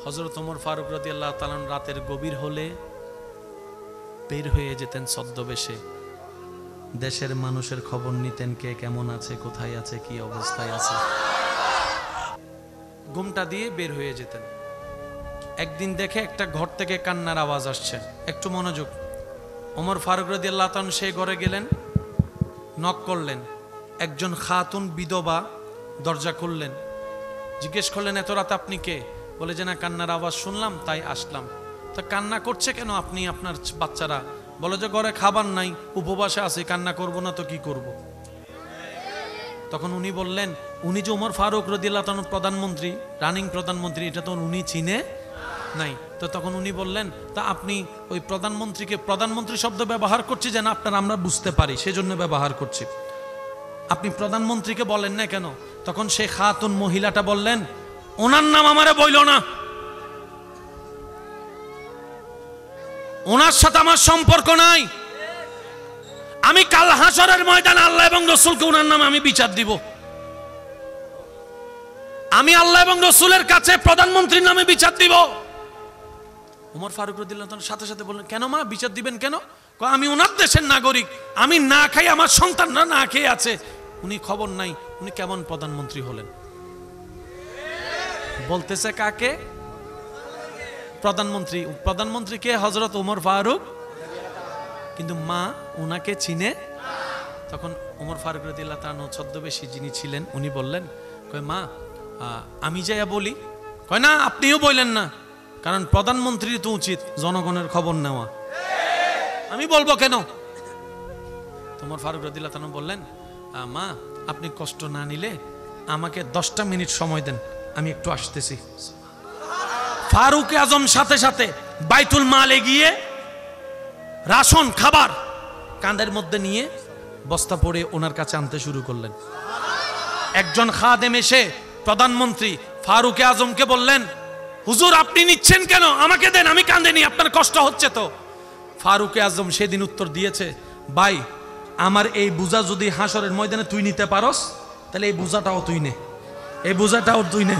হযরত ওমর ফারুক রাদিয়াল্লাহু তাআলা রাতের গভীর হলে বের হয়ে যেতেন ছদ্মবেশে, দেশের মানুষের খবর নিতেন, কে কেমন আছে, কোথায় আছে, কি অবস্থায় আছে। ঘুমটা দিয়ে বের হয়ে যেতেন। একদিন দেখে একটা ঘর থেকে কান্নার আওয়াজ আসছে, একটু মনোযোগ। ওমর ফারুক রাদিয়াল্লাহু তাআলা সেই ঘরে গেলেন, নক করলেন। একজন খাতুন বিধবা দরজা খুললেন, জিজ্ঞেস করলেন এত রাত আপনি কে? বলে যে না, কান্নার আওয়াজ শুনলাম তাই আসলাম। তা কান্না করছে কেন আপনি, আপনার বাচ্চারা? বলে যে ঘরে খাবার নাই, উপবাসে আছি, কান্না করব না তো কি করব। তখন উনি বললেন, উনি যে ওমর ফারুক রাদিয়াল্লাহু তাআলা প্রধানমন্ত্রী, রানিং প্রধানমন্ত্রী, এটা তো উনি চিনে নাই। তো তখন উনি বললেন, তা আপনি ওই প্রধানমন্ত্রীকে, প্রধানমন্ত্রী শব্দ ব্যবহার করছি যেন আপনার আমরা বুঝতে পারি, সেজন্য ব্যবহার করছি, আপনি প্রধানমন্ত্রীকে বলেন না কেন? তখন সেই খাতুন মহিলাটা বললেন, ওনার নাম আমারে বইল না, ওনার সাথে আমার সম্পর্ক নাই। আমি কাল হাসরের ময়দানে আল্লাহ এবং রাসূলকে ওনার নামে আমি বিচার দিব। আমি আল্লাহ এবং রাসূলের কাছে প্রধানমন্ত্রীর নামে বিচার দিব। ওমর ফারুক রাদিয়াল্লাহু তাআলা সাথে সাথে বললেন, কেন মা, বিচার দিবেন কেন? আমি ওনার দেশের নাগরিক, আমি না খাই, আমার সন্তানরা না খেয়ে আছে, উনি খবর নাই, উনি কেমন প্রধানমন্ত্রী হলেন? বলতেছে কাকে? প্রধানমন্ত্রী। প্রধানমন্ত্রী কে? হযরত ওমর ফারুক। কিন্তু মা উনাকে চিনে। তখন ওমর ফারুক রাদিয়াল্লাহু তাআলা ছদ্মবেশী যিনি ছিলেন, উনি বললেন, কয় মা আমি যাইয়া বলি? কয় না, আপনিও বললেন না, কারণ প্রধানমন্ত্রীর তো উচিত জনগণের খবর নেওয়া, আমি বলবো কেন? ওমর ফারুক রাদিয়াল্লাহু তাআলা বললেন, মা আপনি কষ্ট না নিলে আমাকে 10টা মিনিট সময় দেন, আমি একটু আসতেছি। ফারুক আজম সাথে সাথে বাইতুল মালে গিয়ে রাশন খাবার কাঁধের মধ্যে নিয়ে বস্তা পড়ে ওনার কাছে আনতে শুরু করলেন। একজন খাদেম এসে প্রধানমন্ত্রী ফারুক আজমকে বললেন, হুজুর আপনি নিচ্ছেন কেন? আমাকে দেন, আমি কাঁধে নি, আপনার কষ্ট হচ্ছে তো। ফারুক আজম সেদিন উত্তর দিয়েছে, ভাই আমার এই বোঝা যদি হাসরের ময়দানে তুই নিতে পারস, তাহলে এই বোঝাটাও তুই নে, এই বোঝাটাও তুই নে,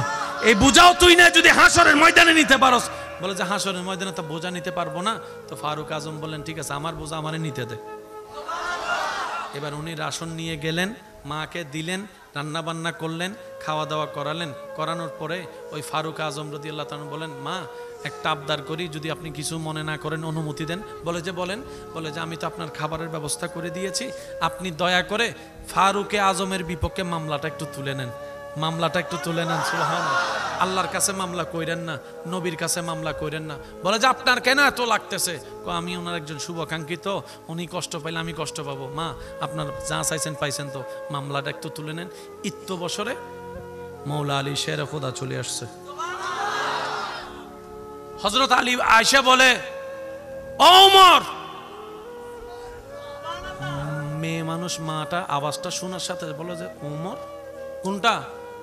এই বোঝাও তুই নে, যদি হাসরের ময়দানে নিতে পারস। বলে যে হাসরের ময়দানে তো বোঝা নিতে পারবো না। তো ফারুক আজম বললেন, ঠিক আছে, আমার বোঝা আমারে নিতে দে। এবার উনি রাশন নিয়ে গেলেন, মাকে দিলেন, রান্না বান্না করলেন, খাওয়া দাওয়া করালেন। করানোর পরে ওই ফারুক আজম রাদিয়াল্লাহু তাআলা বলেন, মা একটা আবদার করি, যদি আপনি কিছু মনে না করেন, অনুমতি দেন। বলে যে বলেন। বলে যে আমি তো আপনার খাবারের ব্যবস্থা করে দিয়েছি, আপনি দয়া করে ফারুক আজমের বিপক্ষে মামলাটা একটু তুলে নেন, মামলাটা একটু তুলে নেন। সুবহানাল্লাহ। আল্লাহর কাছে মামলা কইরেন না, নবীর কাছে মামলা কইরেন না। বলে যে আপনার কেন এত লাগতেছে? আমি ওনার একজন শুভাকাঙ্ক্ষিত, উনি কষ্ট পাইলে আমি কষ্ট পাবো। মা আপনার যা চাইছেন পাইছেন, তো মামলাটা একটু তুলে নেন। ইত্য বছরে মৌলা আলী শেরে খোদা চলে আসছে। হযরত আলী আয়েশা বলে, ওমর, মেয়ে মানুষ মাটা আওয়াজটা শোনার সাথে বলে যে ওমর কোনটা?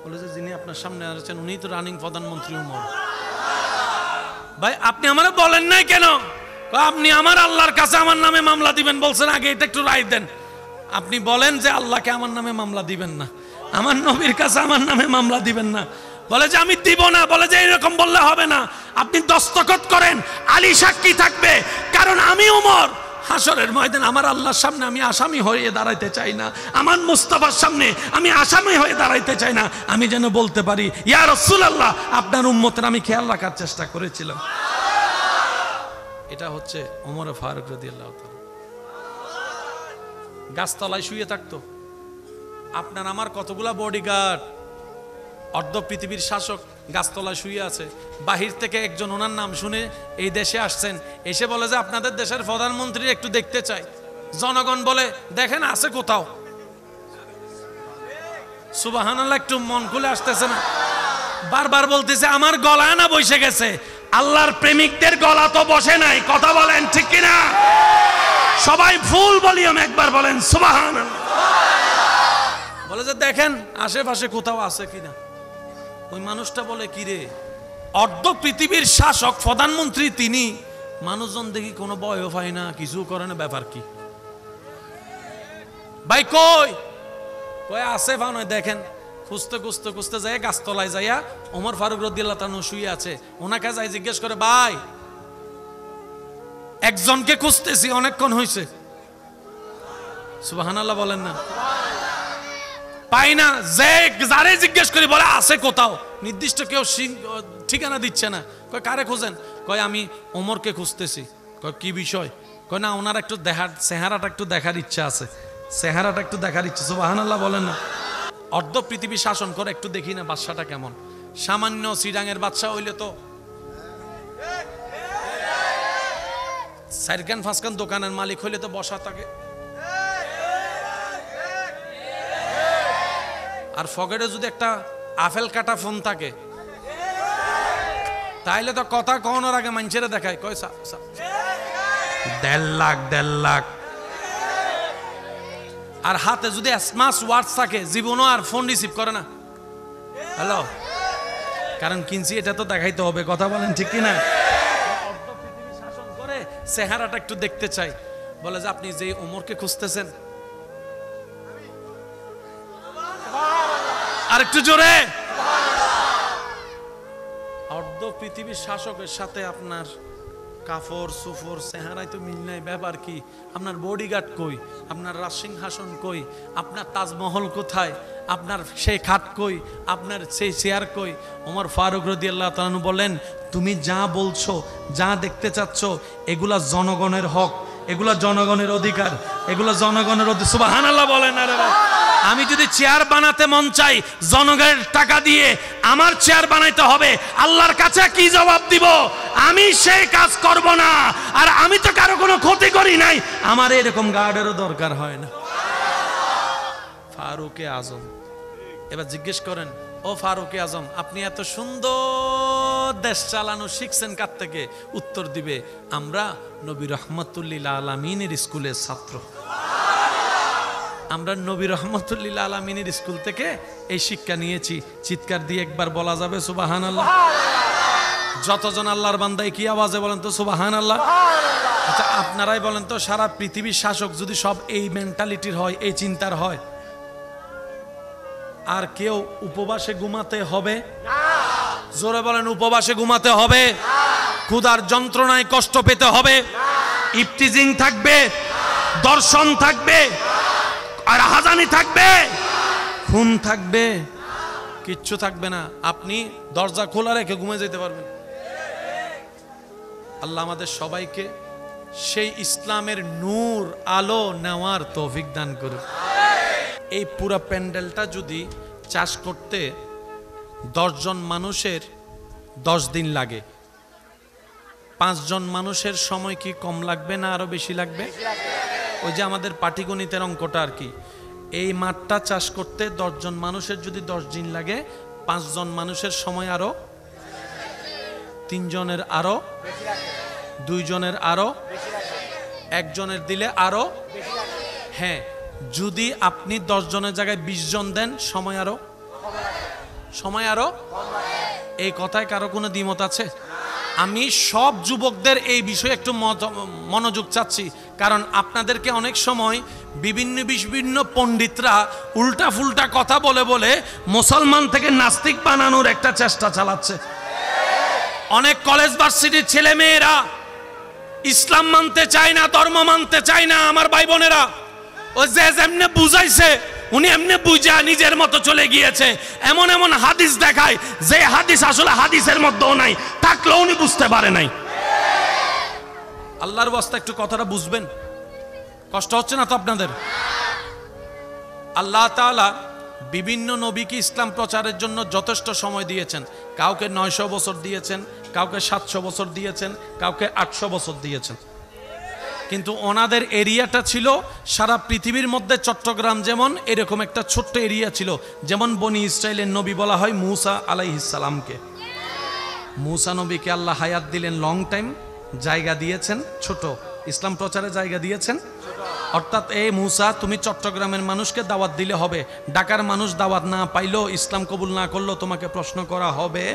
বলে যে যিনি আপনার সামনে আছেন উনি তো রানিং প্রধানমন্ত্রী ওমর। ভাই আপনি আমারে বলেন নাই কেন? আপনি আমার আল্লাহর কাছে আমার নামে মামলা দিবেন বলছেন, আগে এটা একটু রায় দেন। আপনি বলেন যে আল্লাহকে আমার নামে মামলা দিবেন না, আমার নবীর কাছে আমার নামে মামলা দিবেন না। বলে যে আমি দিব না। বলে যে এরকম বললে হবে না, আপনি দস্তখত করেন, আলী সাক্ষী থাকবে, কারণ আমি ওমর হাসরের ময়দানে আমার আল্লাহর সামনে আমি আসামি হয়ে দাঁড়াইতে চাই না, আমার মুস্তাফার সামনে আমি আসামি হয়ে দাঁড়াইতে চাই না। আমি যেন বলতে পারি, ইয়া রাসূলুল্লাহ আপনার উম্মতের আমি খেয়াল রাখার চেষ্টা করেছিলাম। এটা হচ্ছে ওমর ফারুক রাদিয়াল্লাহু তাআলা। গাছতলায় শুয়ে থাকতো। আপনার আমার কতগুলা বডিগার্ড, অর্ধ পৃথিবীর শাসক গাছতলায় শুয়ে আছে। বাহির থেকে একজন ওনার নাম শুনে এই দেশে আসছেন, এসে বলে যে আপনাদের দেশের প্রধানমন্ত্রী একটু দেখতে চাই। জনগণ বলে দেখেন আছে কোথাও। সুবহানাল্লাহ, একটু মন খুলে আসতেছে না? বারবার বলতেছে আমার গলা না বসে গেছে, আল্লাহর প্রেমিকদের গলা তো বসে নাই। কথা বলেন ঠিক কিনা? সবাই ফুল ভলিউম একবার বলেন সুবহানাল্লাহ। বলে যে দেখেন আশেপাশে কোথাও আছে কিনা। ওই মানুষটা বলে, কিরে অর্ধ পৃথিবীর শাসক প্রধানমন্ত্রী তিনি, মানুষজন দেখি কোনো ভয়ও পায় না, কিছু করে না, ব্যাপার কি? ভাই কই? কই আছে ভাই নয়, দেখেন খুঁজতে খুঁজতে খুঁজতে যায় গাছতলায় যাইয়া ওমর ফারুক রাদিয়াল্লাহু তাআলা শুয়ে আছে। ওনাকে যাই জিজ্ঞেস করে, ভাই একজনকে খুঁজতেছি, অনেকক্ষণ হয়েছে, সুবহানাল্লাহ বলেন না, পাই না। যে যারে জিজ্ঞেস করি বলে আছে কোথাও, নির্দিষ্ট কেউ ঠিকানা দিচ্ছে না। কয় কারে খোঁজেন? কয় আমি ওমরকে খুঁজতেছি। কয় কি বিষয়? কয় না ওনার একটু দেখার, চেহারাটা একটু দেখার ইচ্ছা আছে, চেহারাটা একটু দেখার ইচ্ছা। সুবহানাল্লাহ বলেন না। অর্ধ পৃথিবী শাসন করে, একটু দেখি না বাদশাটা কেমন। সামান্য শ্রীরাঙের বাদশা হইলে তো সাইরকান ফাসকান দোকানের মালিক হইলে তো বসা থাকে, আর ফকেটে যদি একটা আপেল কাটা ফোন থাকে তাইলে তো কথা কওয়ানোর আগে মানুষেরা দেখায়, কয় 1.5 লাখ 1.5 লাখ। আর হাতে যদি স্মার্ট ওয়াচ থাকে জীবনও আর ফোন রিসিভ করে না, হ্যালো, কারণ কিনছি এটা তো দেখাইতে হবে। কথা বলেন ঠিক কিনা? শাসন করে, চেহারাটা একটু দেখতে চাই। বলে যে আপনি যে ওমরকে খুঁজতেছেন, আর একটু জোরে। অর্ধ পৃথিবীর শাসকের সাথে আপনার কাফর সুফর চেহারায় তো মিল নাই, ব্যাপার কি? আপনার বডিগার্ড কই? আপনার রাজসিংহাসন কই? আপনার তাজমহল কোথায়? আপনার সেই খাট কই? আপনার সেই চেয়ার কই? ওমর ফারুক রাদিয়াল্লাহু তাআলা বলেন, তুমি যা বলছো, যা দেখতে চাচ্ছ, এগুলা জনগণের হক, এগুলা জনগণের অধিকার, এগুলা জনগণের অধিকার। সুবহানাল্লাহ বলেন। আরে ভাই, আমি যদি চেয়ার বানাতে মন চাই, জনগণের টাকা দিয়ে আমার চেয়ার বানাইতে হবে, আল্লাহর কাছে কি জবাব দিব? আমি সেই কাজ করব না। আর আমি তো কারো কোনো ক্ষতি করি নাই, আমার এরকম গার্ডেরও দরকার হয় না। ফারুকে আজম। এবার জিজ্ঞেস করেন, ও ফারুকে আজম, আপনি এত সুন্দর দেশ চালানো শিখছেন কার থেকে? উত্তর দিবে, আমরা নবী রহমাতুল্লিল আলামিনের স্কুলের ছাত্র, আমরা নবী রহমাতুল্লিল আলামিনের স্কুল থেকে এই শিক্ষা নিয়েছি। চিৎকার দিয়ে একবার বলা যাবে সুবহানাল্লাহ? যতজন আল্লাহর বান্দাই কি আওয়াজে বলেন তো সুবহানাল্লাহ? আচ্ছা আপনারাই বলেন তো, সারা পৃথিবীর শাসক যদি সব এই মেন্টালিটির হয়, এই চিন্তার হয়, আর কেউ উপবাসে ঘুমাতে হবে? জোরে বলেন, উপবাসে ঘুমাতে হবে? ক্ষুধার যন্ত্রণায় কষ্ট পেতে হবে? ইফতিজিং থাকবে, দর্শন থাকবে, আর হাজানি থাকবে, খুন থাকবে, কিচ্ছু থাকবে না। আপনি দরজা খোলা রেখে ঘুমে যেতে পারবেন। আল্লাহ আমাদের সবাইকে সেই ইসলামের নূর আলো নেওয়ার তৌফিক দান করুন। এই পুরা প্যান্ডেলটা যদি চাষ করতে 10 জন মানুষের 10 দিন লাগে, 5 জন মানুষের সময় কি কম লাগবে না আরো বেশি লাগবে? ওই যে আমাদের পাটিগণিতের অঙ্কটা আর কি। এই মাঠটা চাষ করতে 10 জন মানুষের যদি 10 দিন লাগে, 5 জন মানুষের সময় আরো, 3 জনের আরো, 2 জনের আরো, 1 জনের দিলে আরো। হ্যাঁ, যদি আপনি 10 জনের জায়গায় 20 জন দেন, সময় আরো, সময় আরো। এই কথায় কারো কোনো দ্বিমত আছে? আমি সব যুবকদের এই বিষয়ে একটু মনোযোগ চাচ্ছি, কারণ আপনাদেরকে অনেক সময় বিভিন্ন পণ্ডিতরা উল্টা ফুলটা কথা বলে বলে মুসলমান থেকে নাস্তিক বানানোর একটা চেষ্টা চালাচ্ছে। অনেক কলেজ ভার্সিটির ছেলে মেয়েরা ইসলাম মানতে চায় না, ধর্ম মানতে চায় না। আমার ভাই বোনেরা, ও যে যেমনে বুঝাইছে উনি এমনি বুঝা নিজের মতো চলে গিয়েছে। এমন এমন হাদিস দেখায় যে হাদিস আসলে হাদিসের মধ্যেও নাই, থাকলেও উনি বুঝতে পারে নাই। আল্লাহর ওয়াস্তে একটু কথাটা বুঝবেন, কষ্ট হচ্ছে না তো আপনাদের? আল্লাহ তাআলা বিভিন্ন নবীকে ইসলাম প্রচারের জন্য যথেষ্ট সময় দিয়েছেন। কাউকে 900 বছর দিয়েছেন, কাউকে 700 বছর দিয়েছেন, কাউকে 800 বছর দিয়েছেন। কিন্তু ওনাদের এরিয়াটা ছিল সারা পৃথিবীর মধ্যে চট্টগ্রাম যেমন, এরকম একটা ছোট্ট এরিয়া ছিল। যেমন বনি ইসরাইলের নবী বলা হয় মূসা আলাইহিস সালামকে। মূসা নবীকে আল্লাহ হায়াত দিলেন লং টাইম, জায়গা দিয়েছেন ছোট, ইসলাম প্রচারে জায়গা দিয়েছেন। অর্থাৎ এই মূসা, তুমি চট্টগ্রামের মানুষকে দাওয়াত দিলে হবে, ঢাকার মানুষ দাওয়াত না পাইলেও, ইসলাম কবুল না করলেও তোমাকে প্রশ্ন করা হবে।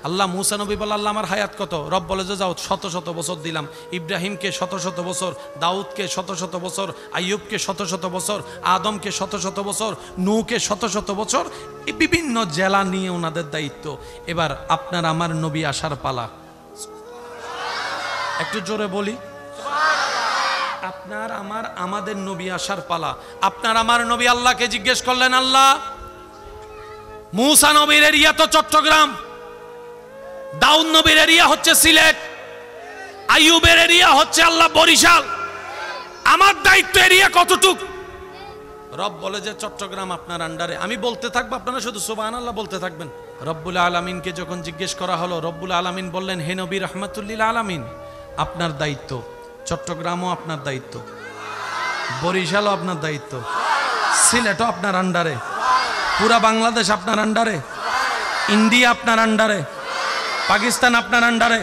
আল্লাহ মুসা নবী বলে আল্লাহ আমার হায়াত কত? রব বলে যে যাও শত শত বছর দিলাম। ইব্রাহিমকে শত শত বছর, দাউদকে শত শত বছর, আইয়ুবকে শত শত বছর, আদমকে শত শত বছর, নূহকে শত শত বছর। এই বিভিন্ন জেলা নিয়ে ওনাদের দায়িত্ব। এবার আপনার আমার নবী আসার পালা। একটু জোরে বলি, আপনার আমার আমাদের নবী আসার পালা। আপনার আমার নবী আল্লাহকে জিজ্ঞেস করলেন, আল্লাহ মুসা নবীর এরিয়া তো চট্টগ্রাম, দাউদ নবীর এরিয়া হচ্ছে সিলেট, আইয়ুবের এরিয়া হচ্ছে আল্লাহ বরিশাল, আমার দায়িত্ব এরিয়া কতটুক? রব বলে যে চট্টগ্রাম আপনার আন্ডারে। আমি বলতে থাকবো, আপনারা শুধু সুবহানাল্লাহ বলতে থাকবেন। রব্বুল আলামিনকে যখন জিজ্ঞেস করা হলো, রব্বুল আলামিন বললেন, হে নবী রাহমাতুল্লিল আলামিন, আপনার দায়িত্ব চট্টগ্রামও আপনার দায়িত্ব, বরিশালও আপনার দায়িত্ব, সিলেটও আপনার আন্ডারে, পুরা বাংলাদেশ আপনার আন্ডারে, ইন্ডিয়া আপনার আন্ডারে, পাকিস্তান আপনার আন্ডারে,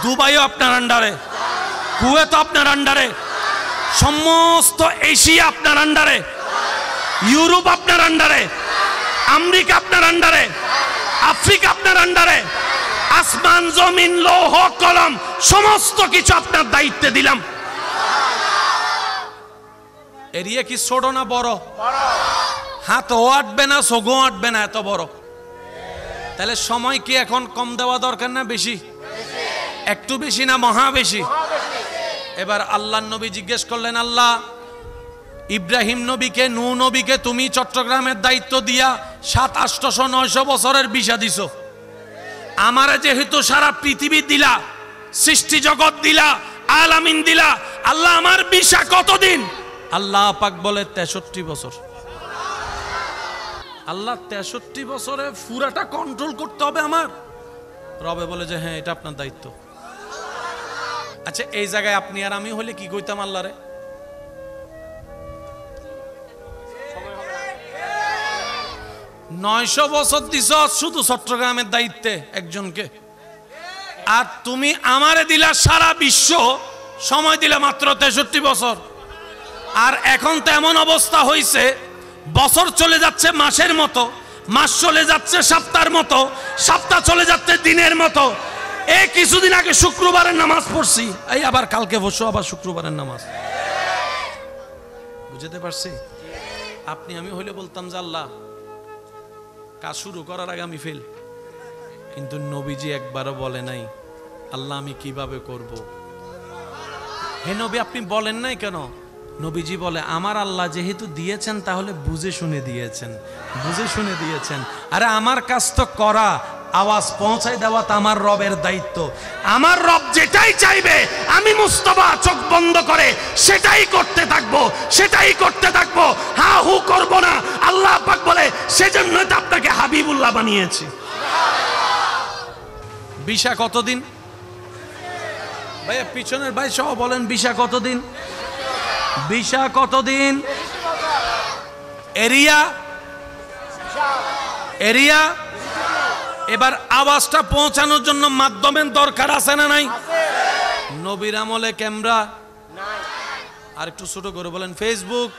দুবাইও আপনার আন্ডারে, কুয়েত আপনার আন্ডারে, সমস্ত এশিয়া আপনার আন্ডারে, ইউরোপ আপনার আন্ডারে, আমেরিকা আপনার আন্ডারে, আফ্রিকা আপনার আন্ডারে, আসমান জমিন লৌহ কলম সমস্ত কিছু আপনার দায়িত্বে দিলাম। এরিয়া কি ছোট না বড়? হাতও আটবে না, সগো আটবে না, এত বড়। তাহলে সময় কি এখন কম দেওয়া দরকার না বেশি? একটু বেশি না মহা বেশি? এবার আল্লাহ নবী জিজ্ঞেস করলেন, আল্লাহ ইব্রাহিম নবীকে, নূহ নবীকে তুমি চট্টগ্রামের দায়িত্ব দিয়া 700-800-900 বছরের ভিসা দিছো, আমারে যেহেতু সারা পৃথিবী দিলা, সৃষ্টি জগৎ দিলা, আলামিন দিলা, আল্লাহ আমার ভিসা কতদিন? আল্লাহ পাক বলে 63 বছর। আল্লাহ 63 বছরে পুরাটা কন্ট্রোল করতে হবে আমার। রবে বলে যে হ্যাঁ, এটা আপনার দায়িত্ব। আচ্ছা, এই জায়গায় আপনি আর আমি হলে কি কইতাম আল্লাহরে? নয়শো বছর দিছ শুধু চট্টগ্রামের দায়িত্বে একজনকে, আর তুমি আমারে দিলা সারা বিশ্ব, সময় দিলে মাত্র 63 বছর। আর এখন তো এমন অবস্থা হয়েছে, বছর চলে যাচ্ছে মাসের মতো, মাস চলে যাচ্ছে সপ্তাহের মতো, সপ্তাহ চলে যাচ্ছে দিনের মতো। এই কিছুদিন আগে শুক্রবারের নামাজ পড়ছি, এই আবার কালকে বসো আবার শুক্রবারের নামাজ। বুঝতে পারছি? আপনি আমি হইলে বলতাম যে আল্লাহ কাজ শুরু করার আগে আমি ফেল, কিন্তু নবীজি একবারও বলে নাই আল্লাহ আমি কিভাবে করব। হে নবী আপনি বলেন নাই কেন? নবীজি বলে আমার আল্লাহ যেহেতু দিয়েছেন তাহলে বুঝে শুনে দিয়েছেন, বুঝে শুনে দিয়েছেন। আরে আমার কাজ তো করা, আওয়াজ পৌঁছাই দেওয়া তো আমার রবের দায়িত্ব। আমার রব যেটাই চাইবে আমি মুস্তাফা চোখ বন্ধ করে সেটাই করতে থাকবো, সেটাই করতে থাকবো, হা হু করব না। আল্লাহ পাক বলে সেজন্যই তো আপনাকে হাবিবুল্লাহ বানিয়েছি। ভিসা কতদিন? ভাইয়া পিছনের ভাই সহ বলেন, ভিসা কতদিন? ভিসা কতদিন? Area area. এবার আওয়াজটা পৌঁছানোর জন্য মাধ্যমের দরকার আছে না নাই? নবীর আমলে ক্যামেরা, আর একটু ছোট করে বলেন, Facebook,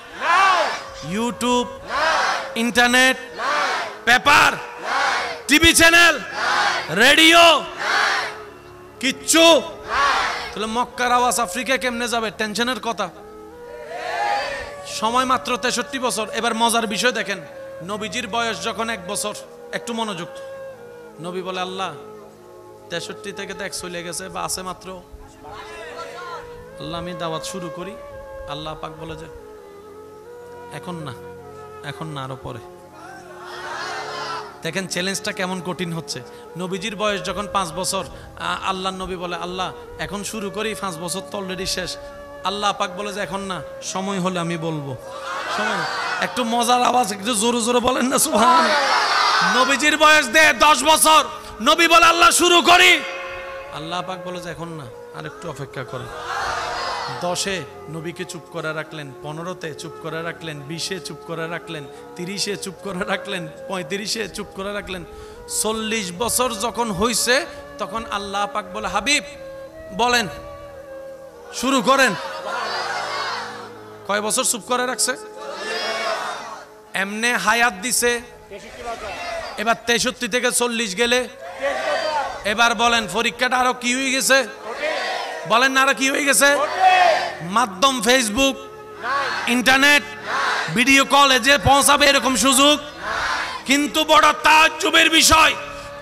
YouTube, internet, paper, TV channel, radio, কিচ্ছু। তাহলে মক্কার আওয়াজ আফ্রিকা কেমনে যাবে? টেনশনের কথা। সময় মাত্র 63 বছর। এবার মজার বিষয় দেখেন, নবীজির বয়স যখন 1 বছর, একটু মনোযোগ। নবী বলে আল্লাহ 63 থেকে দেখ চলে গেছে বা আছে মাত্র, আল্লাহ আমি দাওয়াত শুরু করি। আল্লাহ পাক বলে যে এখন না, এখন না, আরো পরে। দেখেন চ্যালেঞ্জটা কেমন কঠিন হচ্ছে। নবীজির বয়স যখন 5 বছর, আল্লাহ নবী বলে আল্লাহ এখন শুরু করি, 5 বছর তো অলরেডি শেষ। আল্লাহ পাক বলে যে এখন না, সময় হলে আমি বলবো। সময়, একটু মজার আওয়াজ, একটু জোরে জোরে বলেন না সুবহানাল্লাহ। নবীজির বয়স 10 বছর, নবী বলে আল্লাহ শুরু করি। আল্লাহ পাক বলে যে এখন না, আর একটু অপেক্ষা করে। 10-এ নবীকে চুপ করে রাখলেন, 15-তে চুপ করে রাখলেন, 20-এ চুপ করে রাখলেন, 30-এ চুপ করে রাখলেন, 35-এ চুপ করে রাখলেন। 40 বছর যখন হইছে তখন আল্লাহ পাক বলে হাবিব বলেন, শুরু করেন। কয় বছর চুপ করে রাখছে? এমনে হায়াত দিছে। এবার 63 থেকে 40 গেলে এবার বলেন পরীক্ষাটা আরো কি হয়ে গেছে? বলেন না আরো কি হয়ে গেছে? মাধ্যম ফেসবুক, ইন্টারনেট, ভিডিও কলে যে পৌঁছাবে এরকম সুযোগ। কিন্তু বড় তাজ্জুবের বিষয়,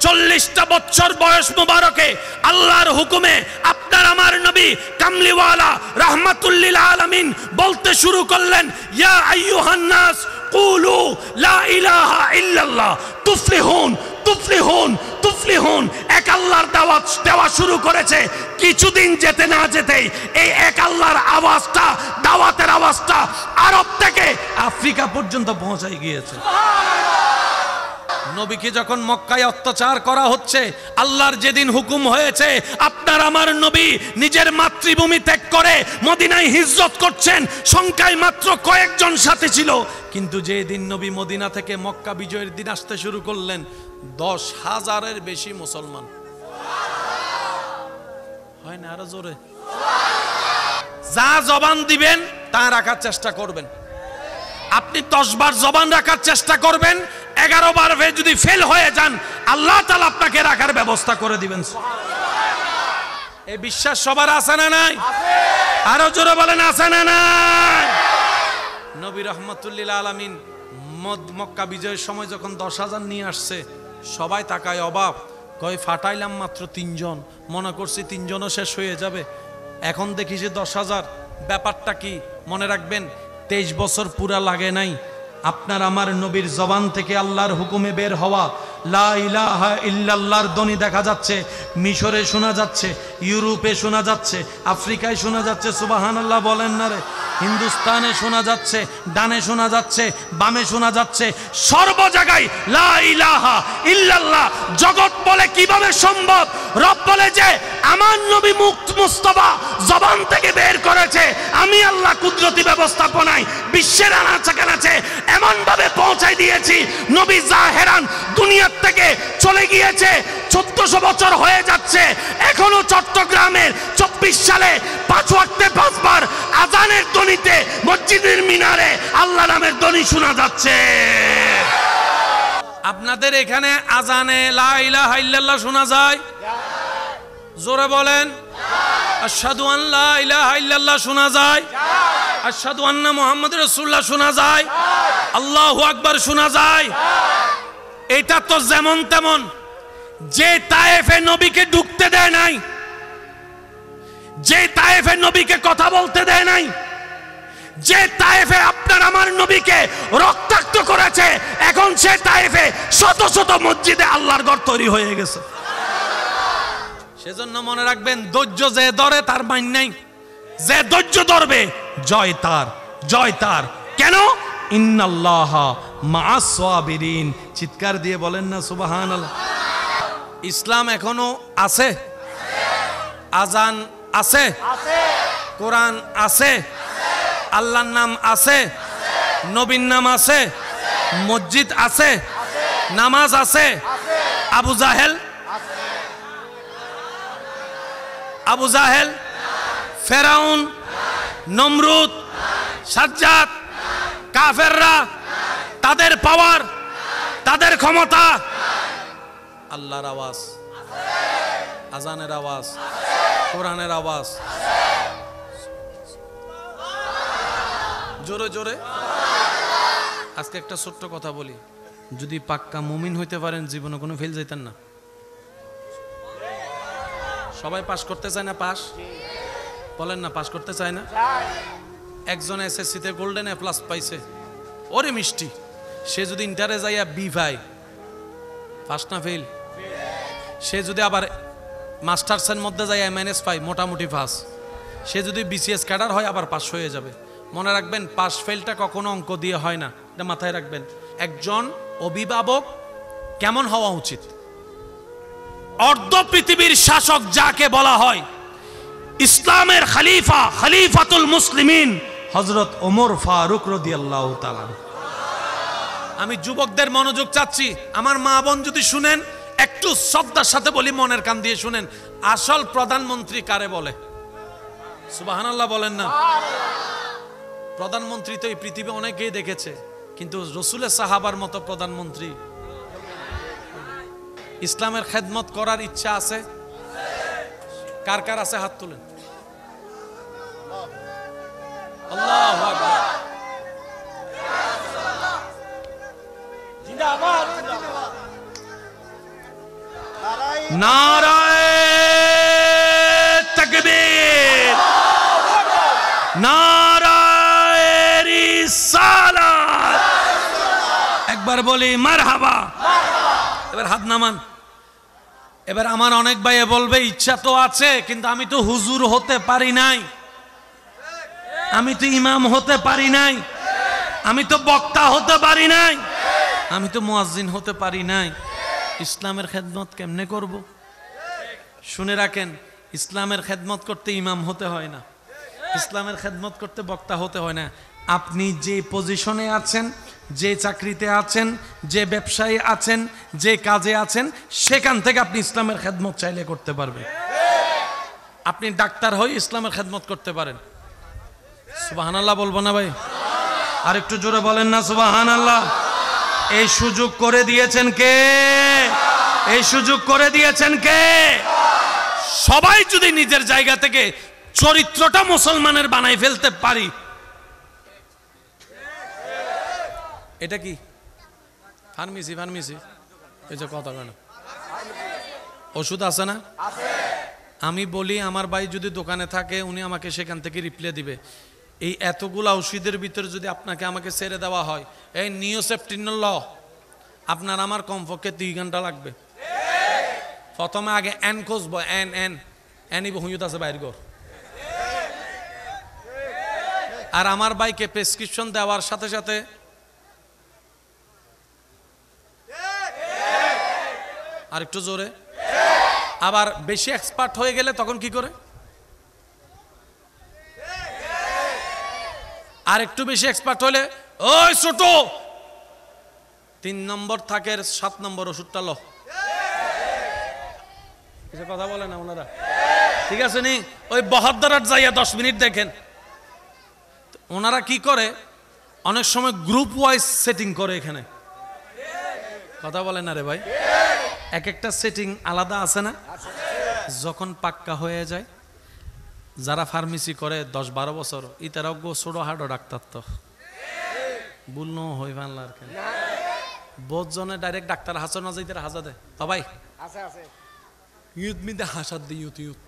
40টা বছর বয়স মুবারকে আল্লাহর হুকুমে আপনার আমার নবী কামলিওয়ালা রাহমাতুল লিল আলামিন বলতে শুরু করলেন, ইয়া আইয়ুহান নাস কুলু লা ইলাহা ইল্লাল্লাহ তুফলিহুন তুফলিহুন তুফলিহুন। এক আল্লাহর দাওয়াত দেওয়া শুরু করেছে। কিছুদিন যেতে না যেতেই এই এক আল্লাহর আওয়াজটা, দাওয়াতের আওয়াজটা আরব থেকে আফ্রিকা পর্যন্ত পৌঁছায় গিয়েছে। নবীকে যখন মক্কায় অত্যাচার করা হচ্ছে, আল্লাহর যেদিন হুকুম হয়েছে আপনার আমার নবী নিজের মাতৃভূমি ত্যাগ করে মদিনায় হিজরত করছেন, সংখ্যায় মাত্র কয়েকজন সাথে ছিল। কিন্তু যেদিন নবী মদিনা থেকে মক্কা বিজয়ের দিন আসতে শুরু করলেন, 10,000-এর বেশি মুসলমান। হয় না আরো জোরে? যা জবান দিবেন তা রাখার চেষ্টা করবেন। আপনি 10 বার জবান রাখার চেষ্টা করবেন, 11 বার যদি ফেল হয়ে যান আল্লাহ তাআলা আপনাকে রাখার ব্যবস্থা করে দিবেন। এই বিশ্বাস সবার আছে না নাই? আরো জোরে বলেন আছে না নাই? নবী রাহমাতুল লিল আলামিন মক্কা বিজয়ের সময় যখন 10,000 নিয়ে আসছে, সবাই তাকায় অবাক, কয় ফাটাইলাম মাত্র 3 জন, মনে করছি 3 জনও শেষ হয়ে যাবে, এখন দেখি যে 10,000। ব্যাপারটা কি মনে রাখবেন, 23 বছর পুরা লাগে নাই আপনার আমার নবীর জবান থেকে আল্লাহর হুকুমে বের হওয়া লা ইলাহা ইল্লাল্লাহর ধ্বনি দেখা যাচ্ছে। মিশরে শোনা যাচ্ছে, ইউরোপে শোনা যাচ্ছে, আফ্রিকায় শোনা যাচ্ছে, সুবহানাল্লাহ বলেন না রে। হিন্দুস্তানে শোনা যাচ্ছে, ডানে শোনা যাচ্ছে, বামে শোনা যাচ্ছে, সর্ব জায়গায় লা ইলাহা ইল্লাল্লাহ। জগৎ বলে কিভাবে সম্ভব? রব বলে যে আমার নবী মুস্তাফা জবান থেকে বের করেছে, আমি আল্লাহ কুদরতি ব্যবস্থাপনায় বিশ্বের আনাচে কানাচে এমন ভাবে পৌঁছাই দিয়েছি, নবী জাহেরান দুনিয়ার থেকে চলে গিয়েছে, 1400 বছর হয়ে যাচ্ছে, এখনো চট্টগ্রামের 24 সালে 5 ওয়াক্তে 5 বার আজানের ধ্বনিতে মসজিদের মিনারে আল্লাহ নামের ধ্বনি শোনা যাচ্ছে। আপনাদের এখানে আজানে লা ইলাহা ইল্লাল্লাহ শোনা যায়? জোরে বলেন। আশহাদু আন লা ইলাহা ইল্লাল্লাহ শোনা যায়? আশহাদু আন্না মুহাম্মাদুর রাসূলুল্লাহ শোনা যায়? আল্লাহু আকবার শোনা যায়? এটা তো যেমন তেমন। যে তায়েফে নবীকে ঢুকতে দেয় নাই, যে তায়েফে নবীকে কথা বলতে দেয় নাই, যে তায়েফে আপনার আমার নবীকে রক্তাক্ত করেছে, এখন সে তায়েফে শত শত মসজিদে আল্লাহর ঘর তৈরি হয়ে গেছে। সেজন্য মনে রাখবেন, ধৈর্য যে ধরে তার মাইন নাই, যে ধৈর্য ধরবে জয় তার, জয় তার। কেন? ইন্নাল্লাহা মাআস সাবিরিন। চিৎকার দিয়ে বলেন না সুবহানাল্লাহ। ইসলাম এখনো আছে, আজান আছে, কোরআন আছে, আল্লাহর নাম আছে, নবীর নাম আছে, মসজিদ আছে, নামাজ আছে। আবু জাহেল, ফেরাউন, নমরুদ, সাজ্জাদ, কাফেররা, তাদের পাওয়ার, তাদের ক্ষমতা। আল্লাহর আওয়াজ, আজানের আওয়াজ, কোরআনের আওয়াজ, জোরে জোরে। আজকে একটা ছোট্ট কথা বলি, যদি পাক্কা মুমিন হইতে পারেন জীবনে কোনো ফেল যাইতেন না। সবাই পাস করতে চায় না? পাস বলেন না, পাস করতে চায় না? একজন এসএসসিতে গোল্ডেন এ প্লাস পাইছে, ওরে মিষ্টি। সে যদি ইন্টারে যাইয়া বি পায়, পাস না ফেল? সে যদি আবার মাস্টার্সের মধ্যে যাই এমএনএস পায়, মোটামুটি পাস। সে যদি বিসিএস ক্যাডার হয় আবার পাস হয়ে যাবে। মনে রাখবেন, পাস ফেলটা কখনো অঙ্ক দিয়ে হয় না, এটা মাথায় রাখবেন। একজন অভিভাবক কেমন হওয়া উচিত? অর্ধ পৃথিবীর শাসক যাকে বলা হয়, ইসলামের খলিফা, খলিফাতুল মুসলিমিন হযরত ওমর ফারুক রাদিয়াল্লাহু তাআলা। আমি যুবকদের মনোযোগ চাচ্ছি, আমার মা বোন যদি শুনেন একটু শ্রদ্ধার সাথে বলি, মনের কান দিয়ে শুনেন। আসল প্রধানমন্ত্রী কারে বলে? সুবহানাল্লাহ বলেন না। প্রধানমন্ত্রী তো এই পৃথিবী অনেকেই দেখেছে, কিন্তু রাসূলের সাহাবার মতো প্রধানমন্ত্রী ইসলামের খেদমত করার ইচ্ছা আছে? কার কার আছে হাত তুলেন। আল্লাহু আকবার। নারায়ে তাকবীর, নারায়ে রিসালাত। একবার বলি মারহাবা। এবার হাত নামান। এবার আমার অনেক ভাইয়ে বলবে ইচ্ছা তো আছে, কিন্তু আমি তো হুজুর হতে পারি নাই, আমি তো ইমাম হতে পারি নাই, আমি তো বক্তা হতে পারি নাই, আমি তো মুয়াজ্জিন হতে পারি নাই, ইসলামের খেদমত কেমনে করব? শুনে রাখেন, ইসলামের খেদমত করতে ইমাম হতে হয় না, ইসলামের খেদমত করতে বক্তা হতে হয় না। আপনি যে পজিশনে আছেন, যে চাকরিতে আছেন, যে ব্যবসায়ী আছেন, যে কাজে আছেন, সেখান থেকে আপনি ইসলামের খেদমত চাইলে করতে পারবেন। আপনি ডাক্তার হয়ে ইসলামের খেদমত করতে পারেন। সুবহানাল্লাহ বলবো না ভাই? আর একটু জোরে বলেন না সুবহানাল্লাহ। এই সুযোগ করে দিয়েছেন কে? এই সুযোগ করে দিয়েছেন কে? সবাই যদি নিজের জায়গা থেকে চরিত্রটা মুসলমানের বানাই ফেলতে পারি। এটা কি ফার্মেসি? ফার্মেসি এই যে কথা কেন, ওষুধ আছে না? আমি বলি আমার ভাই যদি দোকানে থাকে, উনি আমাকে সেখান থেকে রিপ্লাই দিবে। এই এতগুলা ওষুধের ভিতরে যদি আপনাকে আমাকে ছেড়ে দেওয়া হয়, এই নিওসেপটিনল ল, আপনার আমার কমপক্ষে 2 ঘন্টা লাগবে। প্রথমে আগে এন খুঁজব, এন এন এনই হুঁয়ুত আছে বাইর ঘর। আর আমার ভাইকে প্রেসক্রিপশন দেওয়ার সাথে সাথে আর একটু জোরে, আবার বেশি এক্সপার্ট হয়ে গেলে তখন কি করে? আর একটু বেশি এক্সপার্ট হলে, ওই ছোট 3 নম্বর থাকের 7 নম্বর ওষুধটা লো। কিছু কথা বলে না ওনারা? ঠিক আছে নি? ওই বহদ্দারাট যাইয়া 10 মিনিট দেখেন। ওনারা কি করে, অনেক সময় গ্রুপ ওয়াইজ সেটিং করে। এখানে কথা বলে না রে ভাই? এক একটা সেটিং আলাদা আছে না? যখন পাক্কা হয়ে যায়, যারা ফার্মেসি করে 10-12 বছর, ইতারাও ছোট হাড়ো ডাক্তার তো বলনো হই বাংলার কেন বহুত জনে ডাইরেক্ট ডাক্তার হাসো না যাইতে হাজা দেয়। ভাই আছে আছে ইউথ মিদে হাসাত দি ইউথ ইউথ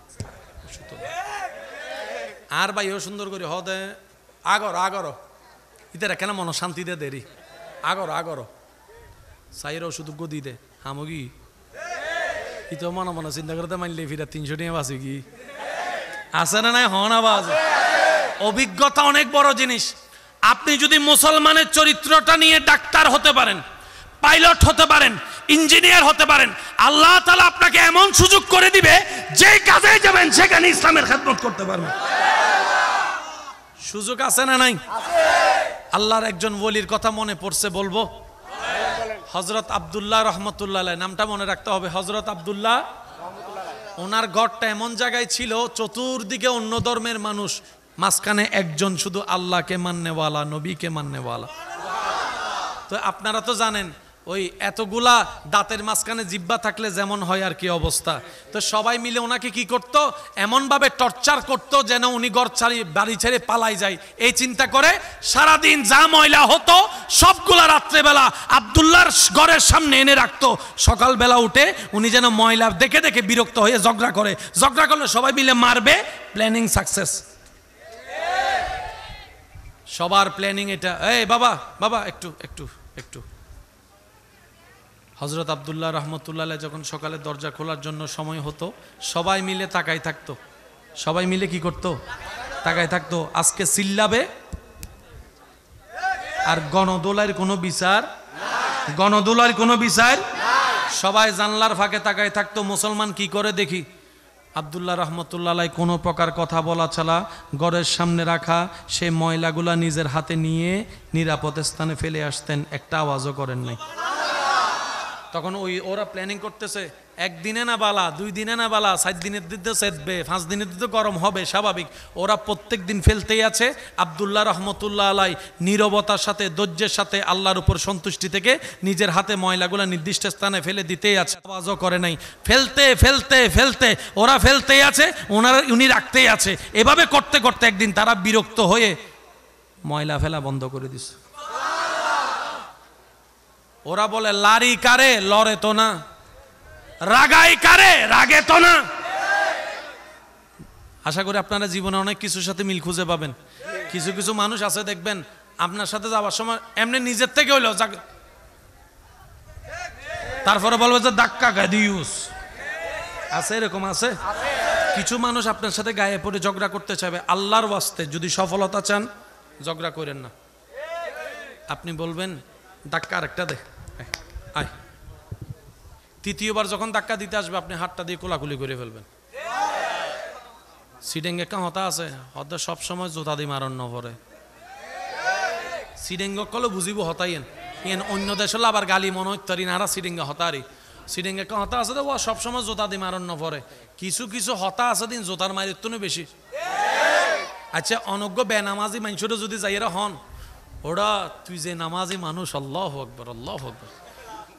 আর ভাইও সুন্দর করে হদে আগর আগর ইতারা কেন মন শান্তি দে দেরি আগর আগর সাইর ওষুধ গদি দে হামগি ইতো মনে মনে চিন্তা করতে মানলে ফিরা 300 টাকা বাঁচি কি আছে না নাই? হন আওয়াজ। অভিজ্ঞতা অনেক বড় জিনিস। আপনি যদি মুসলমানের চরিত্রটা নিয়ে ডাক্তার হতে পারেন, পাইলট হতে পারেন, ইঞ্জিনিয়ার হতে পারেন, আল্লাহ তাআলা আপনাকে এমন সুযোগ করে দিবে, যে কাজে যাবেন সেখানে ইসলামের খেদমত করতে পারবেন। সুযোগ আছে না নাই? আল্লাহর একজন ওলির কথা মনে পড়ছে, বলবো? হযরত আব্দুল্লাহ রহমতুল্লাহ আলাইহি, নামটা মনে রাখতে হবে। হযরত আব্দুল্লাহ, ওনার ঘরটা এমন জায়গায় ছিল, চতুর্দিকে অন্য ধর্মের মানুষ, মাঝখানে একজন শুধু আল্লাহকে মাননেওয়ালা, নবীকে মাননেওয়ালা। তো আপনারা তো জানেন, ওই এতগুলা দাঁতের মাঝখানে জিহ্বা থাকলে যেমন হয় আর কি অবস্থা। তো সবাই মিলে ওনাকে কি করত, এমন ভাবে টর্চার করত যেন উনি ঘর ছাড়িয়ে বাড়ি ছেড়ে পালাই যায়। এই চিন্তা করে সারাদিন যা ময়লা হতো সবগুলা রাত্রেবেলা আব্দুল্লাহর ঘরের সামনে এনে রাখতো। সকালবেলা উঠে উনি যেন ময়লা দেখে দেখে বিরক্ত হয়ে ঝগড়া করে, ঝগড়া করলে সবাই মিলে মারবে। প্ল্যানিং সাকসেস, সবার প্ল্যানিং এটা। এই বাবা বাবা একটু একটু একটু। হযরত আব্দুল্লাহ রহমতুল্লাহ আলাইহি যখন সকালে দরজা খোলার জন্য সময় হতো, সবাই মিলে তাকাই থাকতো। সবাই মিলে কি করত? তাকাই থাকতো। আজকে চিল্লাবে আর গণদোলার কোনো বিচার, গণদোলার কোনো বিচার। সবাই জানলার ফাঁকে তাকাই থাকতো, মুসলমান কি করে দেখি। আব্দুল্লাহ রহমতুল্লাহ আলাইহি কোনো প্রকার কথা বলা ছাড়া ঘরের সামনে রাখা সে ময়লাগুলা নিজের হাতে নিয়ে নিরাপদ স্থানে ফেলে আসতেন, একটা আওয়াজও করেন নাই। তখন ওরা প্ল্যানিং করতেছে, একদিনে না বালা, 2 দিনে না বালা, 4 দিনের দিতে সেদবে, 5 দিনের দিতে গরম হবে স্বাভাবিক। ওরা প্রত্যেক দিন ফেলতেই আছে। আব্দুল্লাহ রহমতুল্লাহ আলাই নীরবতার সাথে, ধৈর্যের সাথে, আল্লাহর উপর সন্তুষ্টি থেকে নিজের হাতে ময়লাগুলো নির্দিষ্ট স্থানে ফেলে দিতেই আছে, আওয়াজও করে নাই। ফেলতে ফেলতে ফেলতে ওরা ফেলতেই আছে, উনি রাখতেই আছে। এভাবে করতে করতে একদিন তারা বিরক্ত হয়ে ময়লা ফেলা বন্ধ করে দিছে। ওরা বলে লারি কারে, লড়ে তো না, রাগাই কারে, রাগে তো না। আশা করি আপনারা জীবনে অনেক কিছুর সাথে মিল খুঁজে পাবেন। কিছু কিছু মানুষ আছে দেখবেন আপনার সাথে যাওয়ার সময় এমনি নিজের থেকে হইলো, তারপরে বলবে যে ধাক্কা গাদিউস আছে, এরকম আছে। কিছু মানুষ আপনার সাথে গায়ে পড়ে ঝগড়া করতে চাইবে। আল্লাহর ওয়াস্তে যদি সফলতা চান ঝগড়া করেন না। আপনি বলবেন ধাক্কা আরেকটা দে, আয়। তৃতীয়বার যখন ধাক্কা দিতে আসবে আপনি হাতটা দিয়ে কোলাকুলি করে ফেলবেন। সিডেঙ্গে হতা আছে, হতে সবসময় জোতা দিয়ে মারণ নভরে। সিডেঙ্গ কলে বুঝিব হতাইয়েন ইয়েন অন্য দেশ হলে আবার গালি মনে হতারি নারা সিডেঙ্গে হতারি। সিডেঙ্গে হতা আছে তো ও সবসময় জোতা দিয়ে মারণ নভরে। কিছু কিছু হতা আছে দিন জোতার মারির তো বেশি। আচ্ছা অনজ্ঞ বেনামাজি মানুষেরও যদি যাইয়েরা হন, ওরা তুই যে নামাজি মানুষ, আল্লাহু আকবার আল্লাহু আকবার,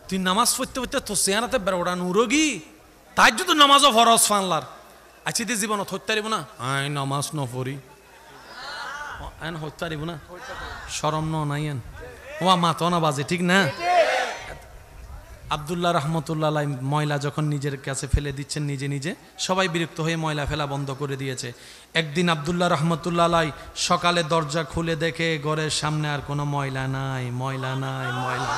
তুই নামাজ পড়তে পড়তে তো চেহারাতে ওরা নুরগি, তাই যদি নামাজও ফরজ ফানলার। আচ্ছা তুই জীবনত হইতে পারিব না, আই নামাজ ন পড়ি আইন হইতে পারিব না, শরম ন নাই এন ও মাতো না বাজে, ঠিক না? আব্দুল্লাহ রহমতুল্লাহ আলাই ময়লা যখন নিজের কাছে ফেলে দিচ্ছেন নিজে নিজে, সবাই বিরক্ত হয়ে ময়লা ফেলা বন্ধ করে দিয়েছে। একদিন আব্দুল্লাহ রহমতুল্লাহ আলাই সকালে দরজা খুলে দেখে ঘরের সামনে আর কোনো ময়লা নাই, ময়লা নাই, ময়লা।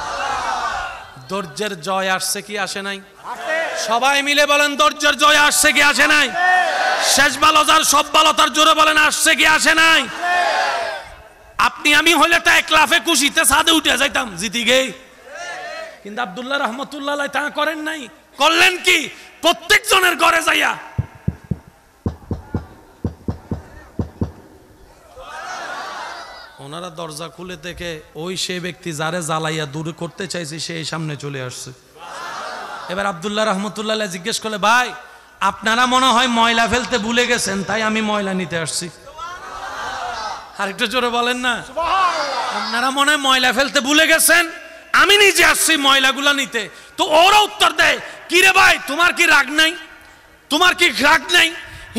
ধৈর্যের জয় আসছে কি আসে নাই? সবাই মিলে বলেন ধৈর্যের জয় আসছে কি আসে নাই? শেষ ভালো যার সব ভালো তার জোরে বলেন আসছে কি আসে নাই? আপনি আমি হলে তো এক লাফে খুশিতে ছাদে উঠে যাইতাম জিতি গেই, কিন্তু আব্দুল্লাহ রহমতুল্লাহ তা করেন নাই। করলেন কি? প্রত্যেক জনের ঘরে যাইয়া ওনারা দরজা খুলে দেখে ওই সে ব্যক্তি যারে জ্বালাইয়া দূরে করতে চাইছে সেই সামনে চলে আসছে। এবার আব্দুল্লাহ রহমতুল্লাহ জিজ্ঞেস করলে, ভাই আপনারা মনে হয় ময়লা ফেলতে ভুলে গেছেন, তাই আমি ময়লা নিতে আসছি। আরেকটু জোরে বলেন না, আপনারা মনে হয় ময়লা ফেলতে ভুলে গেছেন, আমি নিজে আসছি ময়লাগুলা নিতে। তো ওরা উত্তর দেয়, কি রে ভাই তোমার কি রাগ নাই, তোমার কি রাগ নাই,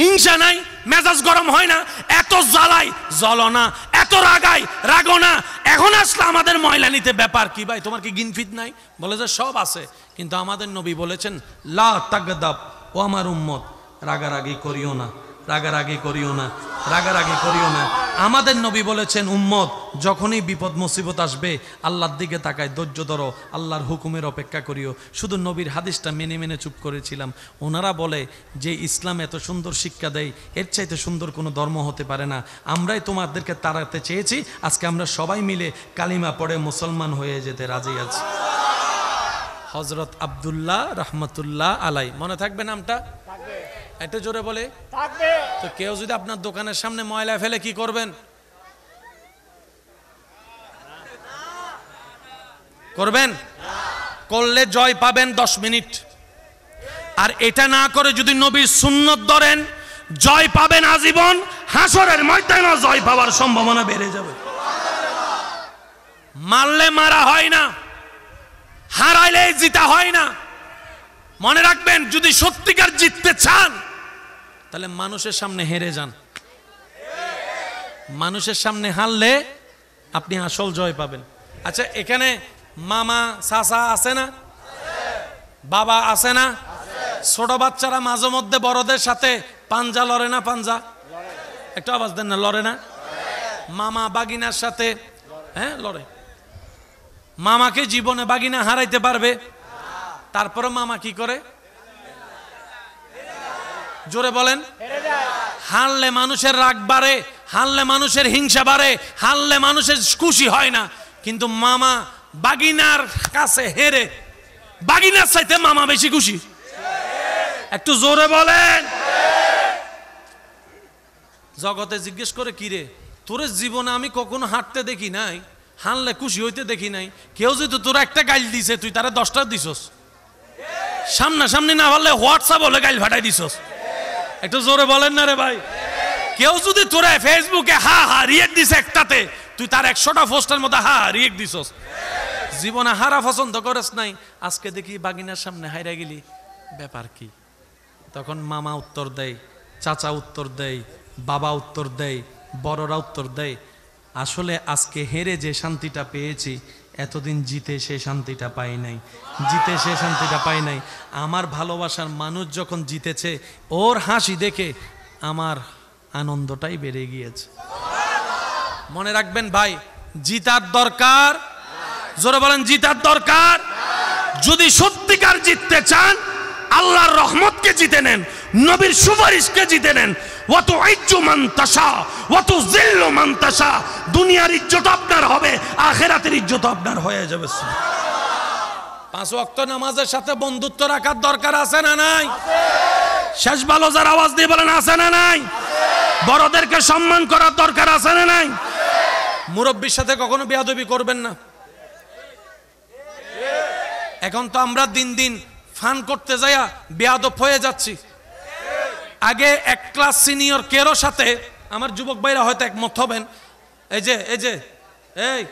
হিংসা নাই, মেজাজ গরম হয় না, এত জ্বালাই জ্বলো না, এত রাগাই রাগো না, এখন আসলে আমাদের ময়লা নিতে ব্যাপার কি ভাই, তোমার কি গিনফিট নাই? বলে যে সব আছে, কিন্তু আমাদের নবী বলেছেন লা তাগদাব, ও আমার উম্মত রাগারাগি করিও না, রাগারাগি করিও না, রাগারাগি করিও না। আমাদের নবী বলেছেন উম্মত যখনই বিপদ মুসিবত আসবে আল্লাহর দিকে তাকায়, ধৈর্য ধরো, আল্লাহর হুকুমের অপেক্ষা করিও। শুধু নবীর হাদিসটা মেনে মেনে চুপ করেছিলাম। ওনারা বলে যে ইসলাম এত সুন্দর শিক্ষা দেয়, এর চাইতে সুন্দর কোনো ধর্ম হতে পারে না। আমরাই তোমাদেরকে তাড়াতে চেয়েছি, আজকে আমরা সবাই মিলে কালিমা পড়ে মুসলমান হয়ে যেতে রাজি আছি। হযরত আব্দুল্লাহ রহমতুল্লাহ আলাই, মনে থাকবে নামটা? এটা জোরে বলে থাকবে। তো কেউ যদি আপনার দোকানের সামনে ময়লা ফেলে কি করবেন? করবেন? করলে জয় পাবেন 10 মিনিট, আর এটা না করে যদি নবীর সুন্নত ধরেন জয় পাবেন আজীবন। হাসরের ময়দানে জয় পাওয়ার সম্ভাবনা বেড়ে যাবে। মারলে মারা হয় না, হারাইলে জিতা হয় না। মনে রাখবেন, যদি সত্যিকার জিততে চান তাহলে মানুষের সামনে হেরে যান। মানুষের সামনে হারলে আপনি আসল জয় পাবেন। আচ্ছা, এখানে মামা চাচা আছে না? বাবা আছে না? ছোট বাচ্চারা মাঝে মধ্যে বড়দের সাথে পাঞ্জা লড়ে না? পাঞ্জা একটু আওয়াজ দেন না, লড়ে না? মামা বাগিনার সাথে হ্যাঁ লড়ে। মামাকে জীবনে বাগিনা হারাইতে পারবে? তারপরে মামা কি করে? জোরে বলেন। হারলে মানুষের রাগ বাড়ে, হারলে মানুষের হিংসা বাড়ে, হারলে মানুষের খুশি হয় না। কিন্তু মামা বাগিনার কাছে হেরে বাগিনার চাইতে মামা বেশি খুশি। একটু জোরে বলেন। জগতে জিজ্ঞেস করে, কি রে তোর জীবনে আমি কখনো হাঁটতে দেখি নাই, হারলে খুশি হইতে দেখি নাই। কেউ যদি তোরা একটা গাইল দিছে তুই তারা 10টা দিছস। সামনাসামনি না পারলে হোয়াটসঅ্যাপ হলে গাইল ফাটাই দিছস। একটু জোরে বলেন না রে ভাই। কেউ যদি তোরা ফেসবুকে হা হা রিয়েক্ট দিছে একটাতে, তুই তার 100টা পোস্টের মধ্যে হা হা রিয়েক্ট দিছস। জীবনে হারা পছন্দ করেস নাই, আজকে দেখি বাগিনার সামনে হাইরা গেলি, ব্যাপার কি? তখন মামা উত্তর দেয়, চাচা উত্তর দেয়, বাবা উত্তর দেয়, বড়রা উত্তর দেয়, আসলে আজকে হেরে যে শান্তিটা পেয়েছি, এতদিন জিতে সে শান্তিটা পাই নাই, জিতে সে শান্তিটা পাই নাই। আমার ভালোবাসার মানুষ যখন জিতেছে, ওর হাসি দেখে আমার আনন্দটাই বেড়ে গিয়েছে। মনে রাখবেন ভাই, জিতার দরকার, জোরে বলেন জিতার দরকার। যদি সত্যিকার জিততে চান, আল্লাহর রহমতকে জিতে নেন, নবীর সুপারিশকে জিতে নেন। ওয়াতু ইজ্জু মান তাশা ওয়াতু জিল্লু মান তাশা। দুনিয়ার ইজ্জত আপনার হবে, আখিরাতের ইজ্জত আপনার হয়ে যাবে। 5 ওয়াক্ত নামাজের সাথে বন্ধুত্ব রাখার দরকার আছে না নাই? শেষ ভালো যার আওয়াজ দিয়ে বলেন আছে না নাই? বড়দেরকে সম্মান করার দরকার আছে না নাই? মুরব্বির সাথে কখনো বেয়াদবি করবেন না। এখন তো আমরা দিন দিন ফান করতে যাইয়া বেয়াদব হয়ে যাচ্ছি। আগে এক ক্লাস সিনিয়র কেরো সাথে, আমার যুবক ভাইরা হয়তো একমত হবেন, এই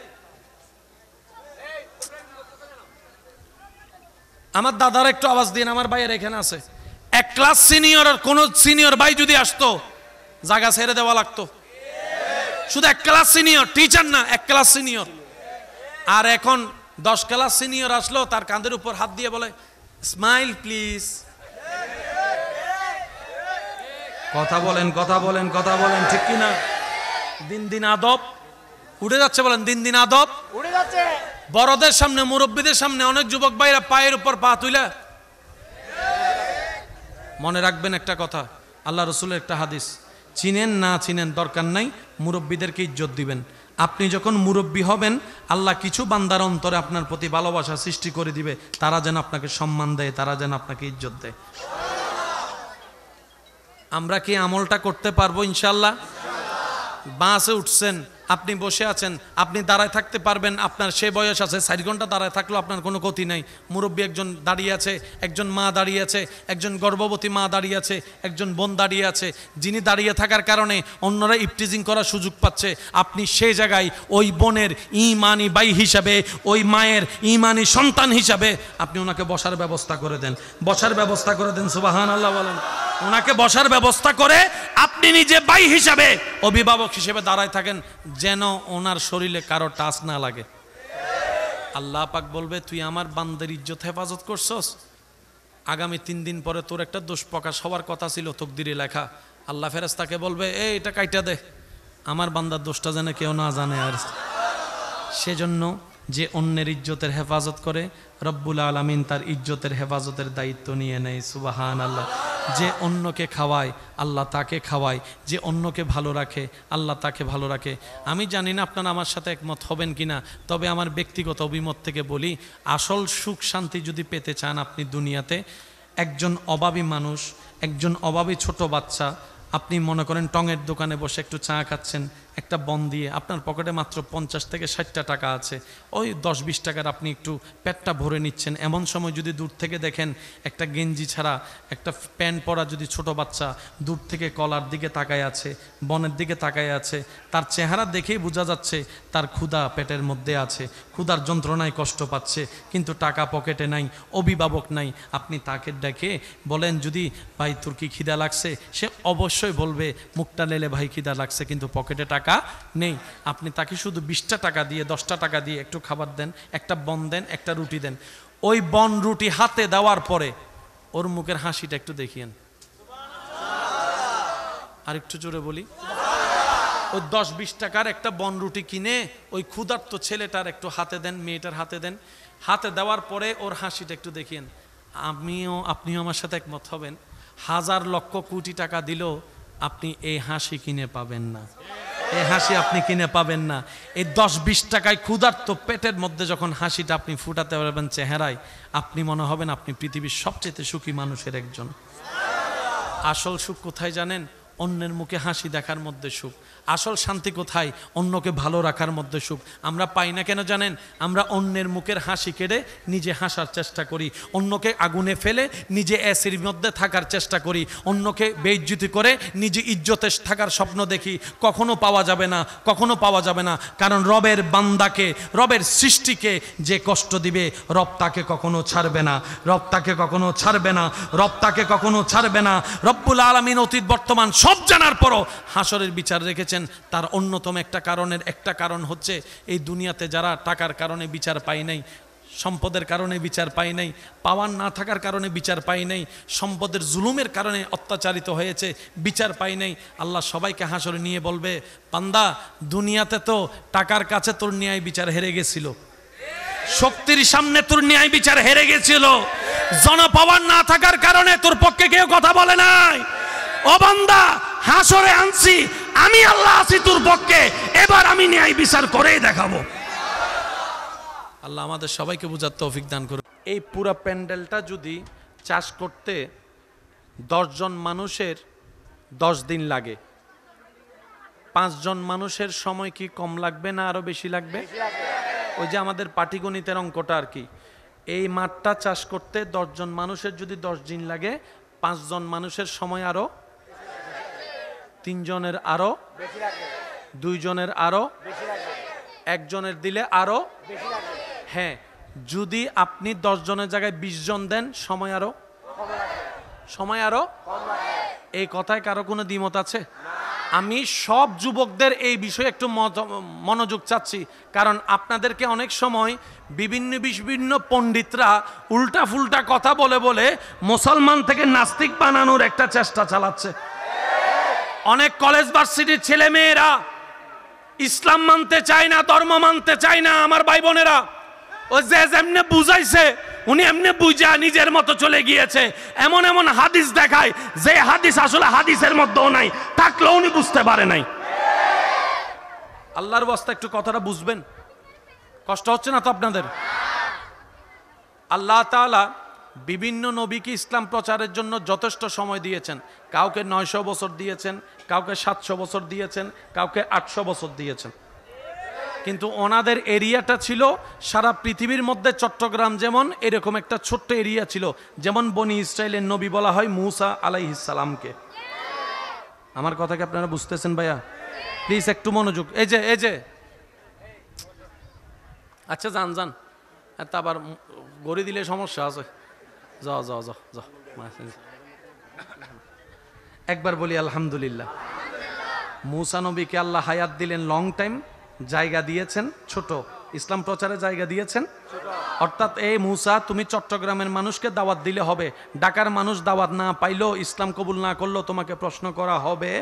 আমার দাদার একটু আওয়াজ দিন, আমার ভাইয়ের এখানে আছে। এক ক্লাস সিনিয়র আর কোন সিনিয়র ভাই যদি আসতো, জায়গা ছেড়ে দেওয়া লাগতো। শুধু এক ক্লাস সিনিয়র, টিচার না, এক ক্লাস সিনিয়র। আর এখন 10 ক্লাস সিনিয়র আসলো, তার কাঁধের উপর হাত দিয়ে বলে স্মাইল প্লিজ। কথা বলেন, কথা বলেন, কথা বলেন, ঠিক কি না? দিন দিন আদব উঠে যাচ্ছে, বলেন দিন দিন আদব উঠে যাচ্ছে। বড়দের সামনে, মুরব্বীদের সামনে অনেক যুবক ভাইরা পায়ের উপর পা তুইলা। মনে রাখবেন একটা কথা, আল্লাহ রসুলের একটা হাদিস, চিনেন না চিনেন দরকার নাই, মুরব্বীদেরকে ইজ্জত দিবেন। আপনি যখন মুরব্বী হবেন, আল্লাহ কিছু বান্দার অন্তরে আপনার প্রতি ভালোবাসা সৃষ্টি করে দিবে, তারা যেন আপনাকে সম্মান দেয়, তারা যেন আপনাকে ইজ্জত দেয়। আমরা কি আমলটা করতে পারবো ইনশাআল্লাহ? বাসে উঠছেন, আপনি বসে আছেন, আপনি দাঁড়ায় থাকতে পারবেন, আপনার সে বয়স আছে, 4 ঘন্টা দাঁড়ায় থাকলেও আপনার কোনো ক্ষতি নাই। মুরব্বী একজন দাঁড়িয়ে আছে, একজন মা দাঁড়িয়ে আছে, একজন গর্ভবতী মা দাঁড়িয়ে আছে, একজন বোন দাঁড়িয়ে আছে, যিনি দাঁড়িয়ে থাকার কারণে অন্যরা ইফটিজিং করার সুযোগ পাচ্ছে। আপনি সেই জায়গায় ওই বোনের ইমানি ভাই হিসাবে, ওই মায়ের ইমানি সন্তান হিসাবে আপনি ওনাকে বসার ব্যবস্থা করে দেন, বসার ব্যবস্থা করে দেন। সুবহানাল্লাহ বলেন। ওনাকে বসার ব্যবস্থা করে আপনি নিজে ভাই হিসাবে, অভিভাবক হিসেবে দাঁড়ায় থাকেন, যেন ওনার শরীরে কারো টাচ না লাগে। আল্লাহ পাক বলবে, তুই আমার বান্দার ইজ্জত হেফাজত করছস, আগামী 3 দিন পরে তোর একটা দোষ প্রকাশ হওয়ার কথা ছিল তকদিরে লেখা। আল্লাহ ফেরেশতাকে বলবে, এটা কাইটা দে, আমার বান্দার দোষটা যেন কেউ না জানে। আর সেজন্য যে অন্যের ইজ্জতের হেফাজত করে, রব্বুল আলামিন তার ইজ্জতের হেফাজতের দায়িত্ব নিয়ে নেয়। সুবহানাল্লাহ। যে অন্যকে খাওয়ায়, আল্লাহ তাকে খাওয়ায়, যে অন্যকে ভালো রাখে, আল্লাহ তাকে ভালো রাখে। আমি জানি না আপনারা আমার সাথে একমত হবেন কিনা, তবে আমার ব্যক্তিগত অভিমত থেকে বলি, আসল সুখ শান্তি যদি পেতে চান আপনি দুনিয়াতে, একজন অভাবী মানুষ, একজন অভাবী ছোট বাচ্চা, আপনি মনে করেন টঙের দোকানে বসে একটু চা খাচ্ছেন, একটা বন দিয়ে আপনার পকেটে মাত্র 50 থেকে 60টা টাকা আছে, ওই 10-20 টাকার আপনি একটু পেটটা ভরে নিচ্ছেন। এমন সময় যদি দূর থেকে দেখেন একটা গেঞ্জি ছাড়া, একটা প্যান্ট পরা যদি ছোট বাচ্চা দূর থেকে কলার দিকে তাকায় আছে, বনের দিকে তাকায় আছে, তার চেহারা দেখেই বোঝা যাচ্ছে তার ক্ষুধা পেটের মধ্যে আছে, ক্ষুধার যন্ত্রণায় কষ্ট পাচ্ছে, কিন্তু টাকা পকেটে নাই, অভিভাবক নাই। আপনি তাকে ডেকে বলেন, যদি ভাই তোর কি খিদা লাগছে, সে অবশ্যই বলবে মুখটা লেলে ভাই খিদা লাগছে, কিন্তু পকেটে টাকা নেই। আপনি তাকে শুধু 20টা টাকা দিয়ে, 10টা টাকা দিয়ে একটু খাবার দেন, একটা বন দেন, একটা রুটি দেন। ওই বন রুটি হাতে দেওয়ার পরে ওর মুখের হাসিটা একটু দেখিয়েন। আর একটু জোরে বলি, ওই 10-20 টাকার একটা বন রুটি কিনে ওই ক্ষুধার্ত ছেলেটার একটু হাতে দেন, মেয়েটার হাতে দেন। হাতে দেওয়ার পরে ওর হাসিটা একটু দেখিয়েন। আপনিও আমার সাথে একমত হবেন, 1000 লক্ষ কোটি টাকা দিলেও আপনি এই হাসি কিনে পাবেন না, এই হাসি আপনি কিনে পাবেন না। এই 10-20 টাকায় ক্ষুধার্ত পেটের মধ্যে যখন হাসিটা আপনি ফুটাতে পারবেন চেহারায়, আপনি মনে হবেন আপনি পৃথিবীর সবচেয়ে সুখী মানুষের একজন। আসল সুখ কোথায় জানেন? অন্যের মুখে হাসি দেখার মধ্যে সুখ। আসল শান্তি কোথায়? অন্যকে ভালো রাখার মধ্যে সুখ। আমরা পাই না কেন জানেন? আমরা অন্যের মুখের হাসি কেড়ে নিজে হাসার চেষ্টা করি, অন্যকে আগুনে ফেলে নিজে অ্যাসির মধ্যে থাকার চেষ্টা করি, অন্যকে বেইজ্জতি করে নিজে ইজ্জতে থাকার স্বপ্ন দেখি। কখনো পাওয়া যাবে না, কখনো পাওয়া যাবে না। কারণ রবের বান্দাকে, রবের সৃষ্টিকে যে কষ্ট দিবে, রব তাকে কখনো ছাড়বে না, রব তাকে কখনো ছাড়বে না, রব তাকে কখনো ছাড়বে না। রব্বুল আলামিন অতীত বর্তমান সব জানার পরও হাসরের বিচার রেখেছেন। তার অন্যতম একটা কারণ হচ্ছে এই দুনিয়াতে যারা টাকার কারণে বিচার পায় নাই, সম্পদের কারণে বিচার পায় নাই, পাওয়ার না থাকার কারণে বিচার পায় নাই, সম্পদের জুলুমের কারণে অত্যাচারিত হয়েছে, বিচার পায় নাই, আল্লাহ সবাইকে হাসরে নিয়ে বলবে, বান্দা দুনিয়াতে তো টাকার কাছে তোর ন্যায় বিচার হেরে গেছিল, শক্তির সামনে তোর ন্যায় বিচার হেরে গেছিল, জনপাওয়ার না থাকার কারণে তোর পক্ষে কেউ কথা বলে নাই। ও বান্দা, হাসরে আনছি আমি, আল্লাহ আছি তোর পক্ষে, এবার আমি ন্যায় বিচার করেই দেখাবো। আল্লাহ আমাদের সবাইকে বুঝার তৌফিক দান করুন। এই পুরা প্যান্ডেলটা যদি চাষ করতে 10 জন মানুষের 10 দিন লাগে, 5 জন মানুষের সময় কি কম লাগবে না আরো বেশি লাগবে? ওই যে আমাদের পাটিগণিতের অঙ্কটা আর কি। এই মাঠটা চাষ করতে 10 জন মানুষের যদি 10 দিন লাগে, 5 জন মানুষের সময় আরো, 3 জনের আরো, 2 জনের আরো, 1 জনের দিলে আরো। হ্যাঁ, যদি আপনি 10 জনের জায়গায় 20 জন দেন, সময় আরো এই কথায় কারো কোনো দ্বিমত আছে? আমি সব যুবকদের এই বিষয়ে একটু মনোযোগ চাচ্ছি, কারণ আপনাদেরকে অনেক সময় বিভিন্ন পণ্ডিতরা উল্টা ফুলটা কথা বলে বলে মুসলমান থেকে নাস্তিক বানানোর একটা চেষ্টা চালাচ্ছে। অনেক কলেজ ভার্সিটির ছেলে মেয়েরা ইসলাম মানতে চায় না, ধর্ম মানতে চায় না। আমার ভাই বোনেরা, ও যে যেমনে বুঝাইছে উনি এমনি বুঝা নিজের মতো চলে গিয়েছে। এমন এমন হাদিস দেখায় যে হাদিস আসলে হাদিসের মধ্যেও নাই, থাকলেও উনি বুঝতে পারে নাই। আল্লাহর ওয়াস্তে একটু কথাটা বুঝবেন, কষ্ট হচ্ছে না তো আপনাদের? আল্লাহ তাআলা বিভিন্ন নবীকে ইসলাম প্রচারের জন্য যথেষ্ট সময় দিয়েছেন। কাউকে 900 বছর দিয়েছেন, কাউকে 700 বছর দিয়েছেন, কাউকে 800 বছর দিয়েছেন। কিন্তু ওনাদের এরিয়াটা ছিল সারা পৃথিবীর মধ্যে চট্টগ্রাম যেমন এরকম একটা ছোট্ট এরিয়া ছিল। যেমন বনি ইসরাইলের নবী বলা হয় মুসা আলাইহিস সালামকে। আমার কথা কি আপনারা বুঝতেছেন ভাইয়া? প্লিজ একটু মনোযোগ। এই যে আচ্ছা যান তা আবার গড়ি দিলে সমস্যা আছে। যাও একবার বলি আলহামদুলিল্লাহ। মুসা নবীকে আল্লাহ হায়াত দিলেন, লং টাইম, জায়গা দিয়েছেন ছোট, ইসলাম প্রচারে জায়গা দিয়েছেন। অর্থাৎ এই মুসা, তুমি চট্টগ্রামের মানুষকে দাওয়াত দিলে হবে, ঢাকার মানুষ দাওয়াত না পাইলো, ইসলাম কবুল না করলো, তোমাকে প্রশ্ন করা হবে।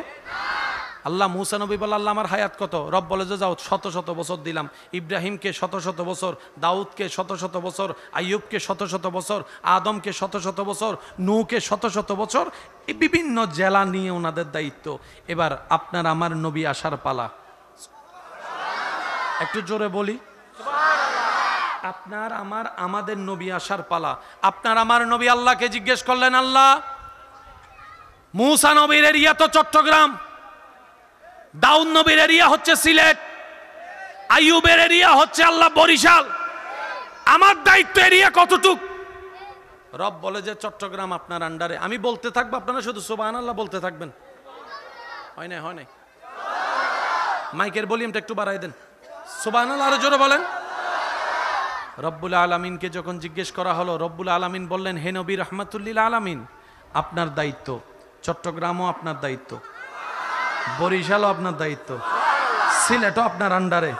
আল্লাহ মুসা নবী বলে, আল্লাহ আমার হায়াত কত? রব বলে যে যাও, 100 বছর দিলাম। ইব্রাহিমকে 100 বছর, দাউদকে 100 বছর, আইয়ুবকে 100 বছর, আদমকে 100 বছর, নূহকে 100 বছর। এই বিভিন্ন জেলা নিয়ে ওনাদের দায়িত্ব। এবার আপনার আমার নবী আসার পালা। একটু জোরে বলি, আপনার আমাদের নবী আসার পালা। আপনার আমার নবী আল্লাহকে জিজ্ঞেস করলেন, আল্লাহ মুসা নবীর এরিয়া তো চট্টগ্রাম, দাউদ নবীর এরিয়া হচ্ছে সিলেট, আইয়ুবের এরিয়া হচ্ছে আল্লাহ বরিশাল, আমার দায়িত্ব এরিয়া কতটুক? রব বলে যে চট্টগ্রাম আপনার আন্ডারে। আমি বলতে থাকবো, আপনারা শুধু সুবহানাল্লাহ বলতে থাকবেন। হয় নাই? মাইকের ভলিউমটা একটু বাড়াই দেন। সুবহানাল্লাহ আরো জোরে বলেন। রব্বুল আলামিনকে যখন জিজ্ঞেস করা হলো, রব্বুল আলামিন বললেন, হে নবী রাহমাতুল্লিল আলামিন, আপনার দায়িত্ব, চট্টগ্রামও আপনার দায়িত্ব, বরিশালও আপনার দায়িত্ব, সিলেটও আপনার আন্ডারে,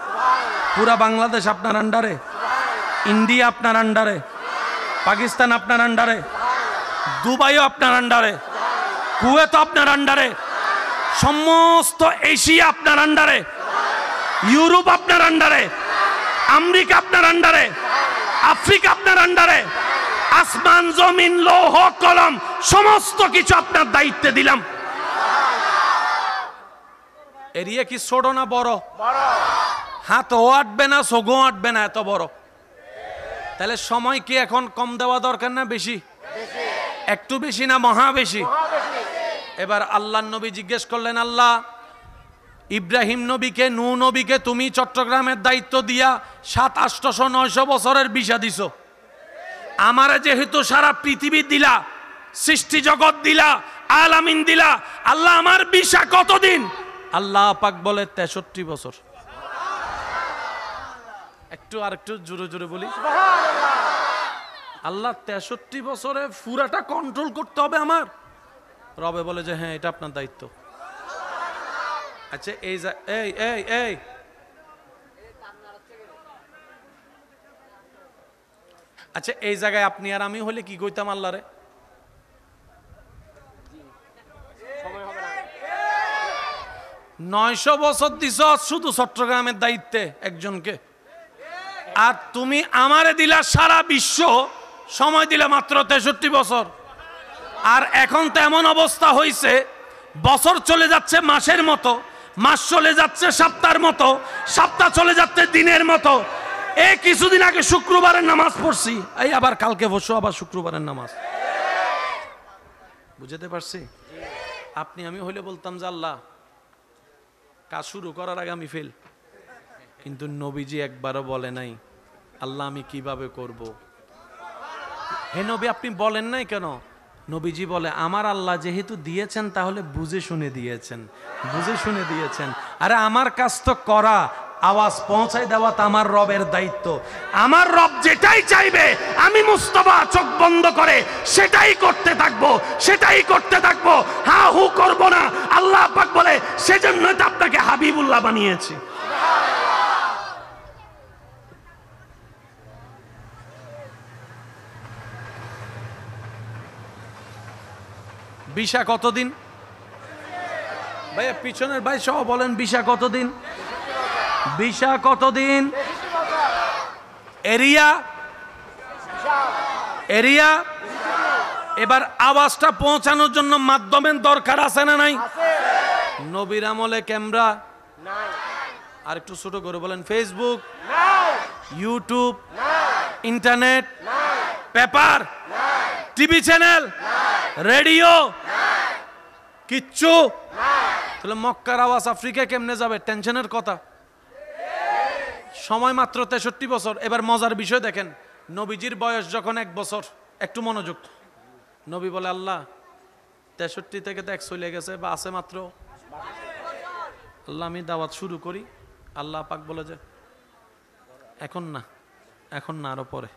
পুরা বাংলাদেশ আপনার আন্ডারে, ইন্ডিয়া আপনার আন্ডারে, পাকিস্তান আপনার আন্ডারে, দুবাইও আপনার আন্ডারে, কুয়েত আপনার আন্ডারে, সমস্ত এশিয়া আপনার আন্ডারে, ইউরোপ আপনার আন্ডারে, আমেরিকা আপনার আন্ডারে, আফ্রিকা আপনার আন্ডারে, আসমান জমিন লৌহ কলম সমস্ত কিছু আপনার দায়িত্বে দিলাম। এরিয়া কি ছোট না বড়? হাতও আটবে না, সোগো আটবে না, এত বড়। তাহলে সময় কি এখন কম দেওয়া দরকার না বেশি? একটু বেশি না মহা বেশি? এবার আল্লাহর নবী জিজ্ঞেস করলেন, আল্লাহ, ইব্রাহিম নবীকে, নূহ নবীকে তুমি চট্টগ্রামের দায়িত্ব দিয়া 700-800-900 বছরের ভিসা দিছো, আমারে যেহেতু সারা পৃথিবী দিলা, সৃষ্টি জগৎ দিলা, আলামিন দিলা, আল্লাহ আমার ভিসা কতদিন? আল্লাহ পাক বলে 63 বছর। আরেকটু জোরে জোরে বলি, আল্লাহ 63 বছরে পুরাটা কন্ট্রোল করতে হবে আমার? রবে বলে যে হ্যাঁ, এটা আপনার দায়িত্ব। আচ্ছা, এই আচ্ছা, এই জায়গায় আপনি আর আমি হলে কি কইতাম আল্লাহরে? 900 বছর দিছ শুধু চট্টগ্রামের দায়িত্বে একজনকে, আর তুমি আমারে দিলা সারা বিশ্ব, সময় দিলে মাত্র 63 বছর। আর এখন তো এমন অবস্থা হয়েছে, বছর চলে যাচ্ছে মাসের মতো, মাস চলে যাচ্ছে সপ্তাহের মতো, সপ্তাহ চলে যাচ্ছে দিনের মতো। এই কিছুদিন আগে শুক্রবারের নামাজ পড়ছি, এই আবার কালকে বসো আবার শুক্রবারের নামাজ। বুঝতে পারছি? আপনি আমি হইলে বলতাম যে আল্লাহ, কাজ শুরু করার আগে আমি ফেল। কিন্তু নবীজি একবারও বলে নাই আল্লাহ আমি কিভাবে করব। হে নবী, আপনি বলেন নাই কেন? নবীজি বলে, আমার আল্লাহ যেহেতু দিয়েছেন তাহলে বুঝে শুনে দিয়েছেন, বুঝে শুনে দিয়েছেন। আরে আমার কাজ তো করা, আওয়াজ পৌঁছাই দেওয়া তো আমার রবের দায়িত্ব। আমার রব যেটাই চাইবে আমি মুস্তাফা চোখ বন্ধ করে সেটাই করতে থাকবো, সেটাই করতে থাকবো, হা হু করব না। আল্লাহ পাক বলে, সেজন্য তো আপনাকে হাবিবুল্লাহ বানিয়েছি। ভিসা কতদিন? ভাইয়া পিছনের ভাই সহ বলেন, ভিসা কতদিন? ভিসা কতদিন? এরিয়া এরিয়া এবার আওয়াজটা পৌঁছানোর জন্য মাধ্যমের দরকার আছে না নাই? নবীর আমলে ক্যামেরা আর একটু ছোট করে বলেন, Facebook, YouTube, internet, paper, TV channel, radio, কিচ্ছু। তাহলে মক্কার আওয়াজ আফ্রিকা কেমনে যাবে? টেনশনের কথা। সময় মাত্র 63 বছর। এবার মজার বিষয় দেখেন, নবীজির বয়স যখন 1 বছর, একটু মনোযোগ। নবী বলে, আল্লাহ 63 থেকে তো 1 চলে গেছে বা আছে মাত্র, আল্লাহ আমি দাওয়াত শুরু করি। আল্লাহ পাক বলে যে এখন না, এখন না, আরো পরে।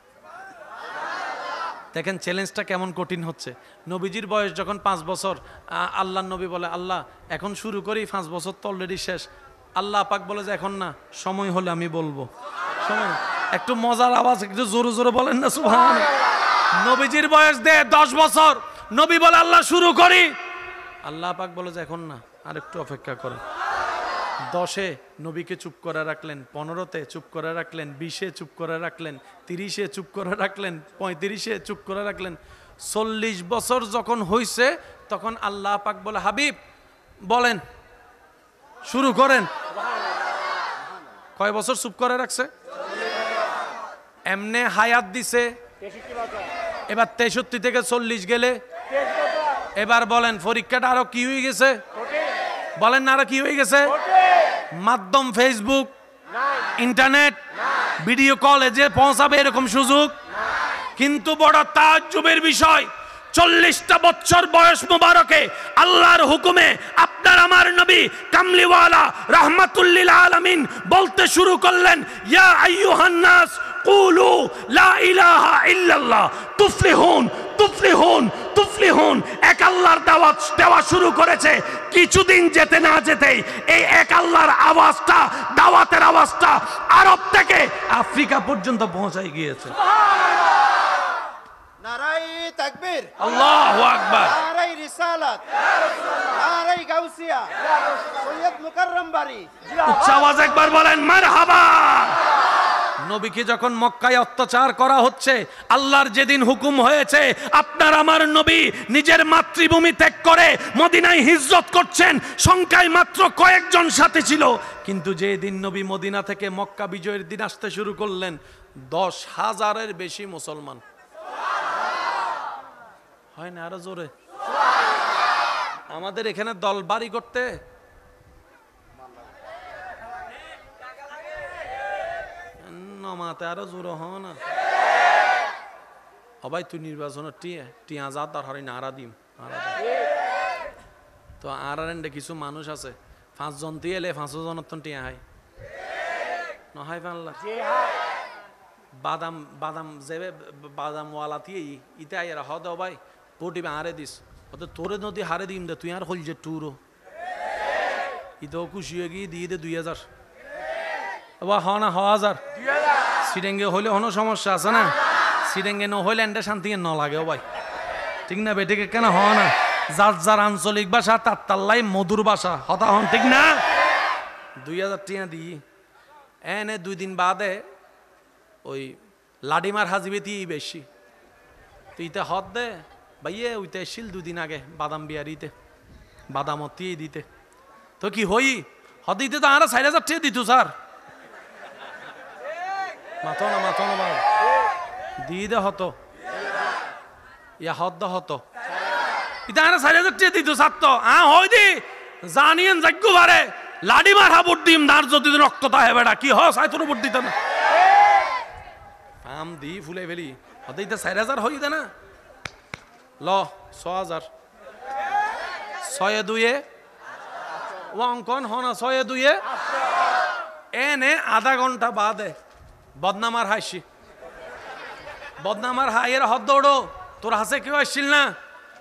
দেখেন চ্যালেঞ্জটা কেমন কঠিন হচ্ছে। নবীজির বয়স যখন 5 বছর, আল্লাহ নবী বলে, আল্লাহ এখন শুরু করি, 5 বছর তো অলরেডি শেষ। আল্লাহ পাক বলে যে এখন না, সময় হলে আমি বলবো। সময়, একটু মজার আওয়াজ, একটু জোরে জোরে বলেন না সুবহানাল্লাহ। নবীজির বয়স 10 বছর, নবী বলে আল্লাহ শুরু করি। আল্লাহ পাক বলে যে এখন না, আর একটু অপেক্ষা করেন। 10-এ নবীকে চুপ করে রাখলেন, 15-তে চুপ করে রাখলেন, 20-এ চুপ করে রাখলেন, 30-এ চুপ করে রাখলেন, 35-এ চুপ করে রাখলেন। 40 বছর যখন হইছে তখন আল্লাহ পাক বলে, হাবিব বলেন, শুরু করেন। কয় বছর চুপ করে রাখছে? এমনে হায়াত দিছে। এবার 63 থেকে 40 গেলে এবার বলেন পরীক্ষাটা আরো কি হয়ে গেছে? বলেন না, আরো কি হয়ে গেছে? মাধ্যম ফেসবুক, ইন্টারনেট, ভিডিও কলে যে পৌঁছাবে এরকম সুযোগ। কিন্তু বড় তাজ্জুবের বিষয়, 40টা বছর বয়স মুবারকে আল্লাহর হুকুমে আপনার আমার নবী কামলিওয়ালা রাহমাতুল লিল আলামিন বলতে শুরু করলেন, ইয়া আইয়ুহান নাস কুলু লা ইলাহা ইল্লাল্লাহ তুফলিহুন তুফলিহুন তুফলিহুন। এক আল্লাহর দাওয়াত দেওয়া শুরু করেছে। কিছুদিন যেতে না যেতেই এই এক আল্লাহর আওয়াজটা, দাওয়াতের আওয়াজটা আরব থেকে আফ্রিকা পর্যন্ত পৌঁছায় গিয়েছে। নারাই তাকবীর, আল্লাহু আকবার, নারাই রিসালাত, নারাই গাউসিয়া, সৈয়দ মুকাররম বাড়ি। উচ্চ আওয়াজ একবার বলেন মারহাবা। নবীকে যখন মক্কায় অত্যাচার করা হচ্ছে, আল্লাহর যেদিন হুকুম হয়েছে আপনার আমার নবী নিজের মাতৃভূমি ত্যাগ করে মদিনায় হিজরত করছেন, সংখ্যায় মাত্র কয়েকজন সাথে ছিল। কিন্তু যেদিন নবী মদিনা থেকে মক্কা বিজয়ের দিন আসতে শুরু করলেন, 10,000-এর বেশি মুসলমান। হয় না? আরো জোরে, আমাদের এখানে দল বাড়ি করতে নমাতে আরো জোর হ না সবাই তুই নির্বাচনের টিয়া যা তার হারি নাড়া দিম তো আর কিছু মানুষ আছে 5 জন দিয়ে এলে 5 জনের তো টিয়া হয় নহাই পাল্লা বাদাম বাদাম যাবে বাদাম ওয়ালা দিয়ে ইতে আইয়ার হ দাও ভাই পটিবে হারে দিস অত তোরে নদী হারে দিম দে তুই আর হল যে টুরো ইতেও খুশি হয়ে গিয়ে দিয়ে দে 2000 বা হ না 1000 সিডেঙ্গে হইলে কোনো সমস্যা আছে না সিডেঙ্গে ন হইলে এন্ডে শান্তি ন লাগে ভাই ঠিক না বেটিকে কেন হ না যার যার আঞ্চলিক ভাষা তার তাল্লাই মধুর ভাষা হতা হন ঠিক না 2000 টিয়া দিই এনে 2 দিন বাদে ওই লাডিমার হাজিবে তি বেশি তুই তে হদ দে ভাইয়ে ওইতে এসিল 2 দিন আগে বাদাম বিয়ারিতে বাদামতি দিতে তো কি হই হদ দিতে তো আর 4000 টিয়া দিত স্যার মাথো না বাবা দিয়ে দে হতো ইয়া হদ হতো ইতা আর 4000 টিয়া দিত স্যার তো হই দি জানিয়েন যাগ্য বারে লাডিমার হাবুট দিম দার যদি রক্তটা হে বেটা কি হ সাই তোর উপর দিত না আম দি ফুলে ফেলি হতেইতে 4000 হই দে না ল 6000 6 2 ও অঙ্কন হনা 6 2 এনে আধা ঘন্টা বাদে বদনামার হাসি বদনামার হাইয়ের হদ দৌড়ো তোর হাসে কেউ আসছিল না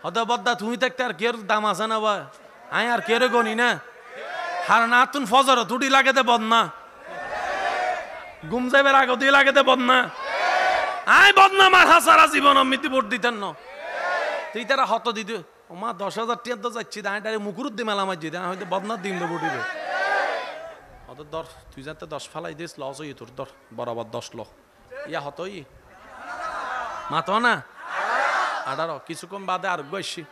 হদ বদ্দা তুমি থাকতে আর কের দাম আছে না বা আই আর কেরে গনি না হার না তুন ফজর তুটি লাগে দে বদনা ঘুম যাইবার আগে দিয়ে লাগে দে বদনা I বদনামার Hasara Jibon amriti vote দিতেন ন তুই তারা হত দিত ওমা 10,000 টিয়া তো যাচ্ছি দাঁড়ে দাঁড়িয়ে মুকুরুদ দিম এলাম যদি হয়তো বদনার দিম দেবো উঠিবে অত দর তুই যাতে 10 ফালাই দিস লস হই তোর দর বরাবর 10 ল ইয়া হতই মাত না 18 কিছুক্ষণ বাদে আর গেছি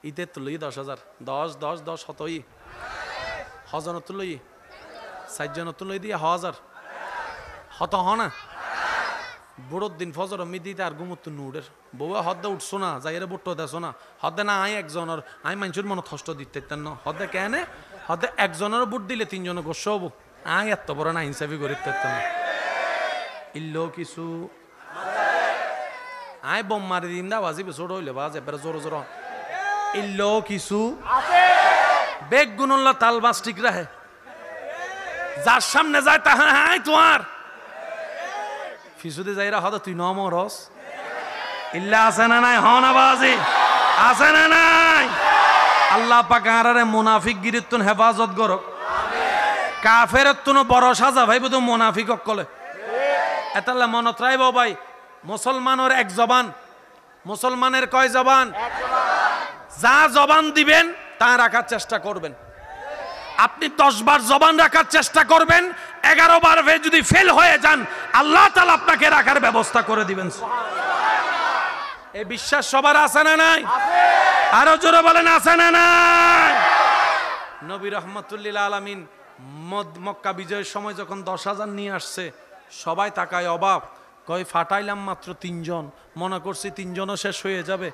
ইতে তুলই 10,000 10 10 10 হতই হজন তুলই 4 জন তুলই দিয়ে 1000 হত হ না বুড়োর দিন ফজর মিদিতে আর গুমুত্তু নুডের বউয়া হদ্দে উঠছো না যাইরে বুট্টো দেছো না হদ্দে না আই একজনের আই মানুষের মনে কষ্ট দিতে না হদ্দে কেনে হদ্দে একজনের বুট দিলে 3 জনের গোস্ব হবো আই এত বড় না ইনসাফি করি না ইল্লো কিছু আই বোম মারি দিন দা বাজিবে ছোট হইলে বাজে এবারে জোর জোর ইল্লো কিছু বেগ গুণল্লা তাল বাস ঠিক রাখে যার সামনে যায় তা হাই তোমার ফিসুদে যাইরা হতো তুই নমরস ইল্লা আছে না নাই হন আবাজি আছে না নাই আল্লাহ পাক আরারে মুনাফিক গিরিতুন হেফাজত করক কাফেরত তুন বড় সাজা ভাই বুঝো মুনাফিক কলে এতাল্লা মনত রাইব ভাই মুসলমানের এক জবান মুসলমানের কয় জবান যা জবান দিবেন তা রাখার চেষ্টা করবেন আপনি 10 বার জবান রাখার চেষ্টা করবেন 11 বার যদি ফেল হয়ে যান আল্লাহ তাআলা আপনাকে রাখার ব্যবস্থা করে দিবেন এই বিশ্বাস সবার আছে না নাই আরো জোরে বলেন আছে না নাই নবী রাহমাতুল্লিল আলামিন মক্কা বিজয়ের সময় যখন 10,000 নিয়ে আসছে সবাই তাকায় অবাক কয় ফাটাইলাম মাত্র 3 জন মনে করছি 3 জনও শেষ হয়ে যাবে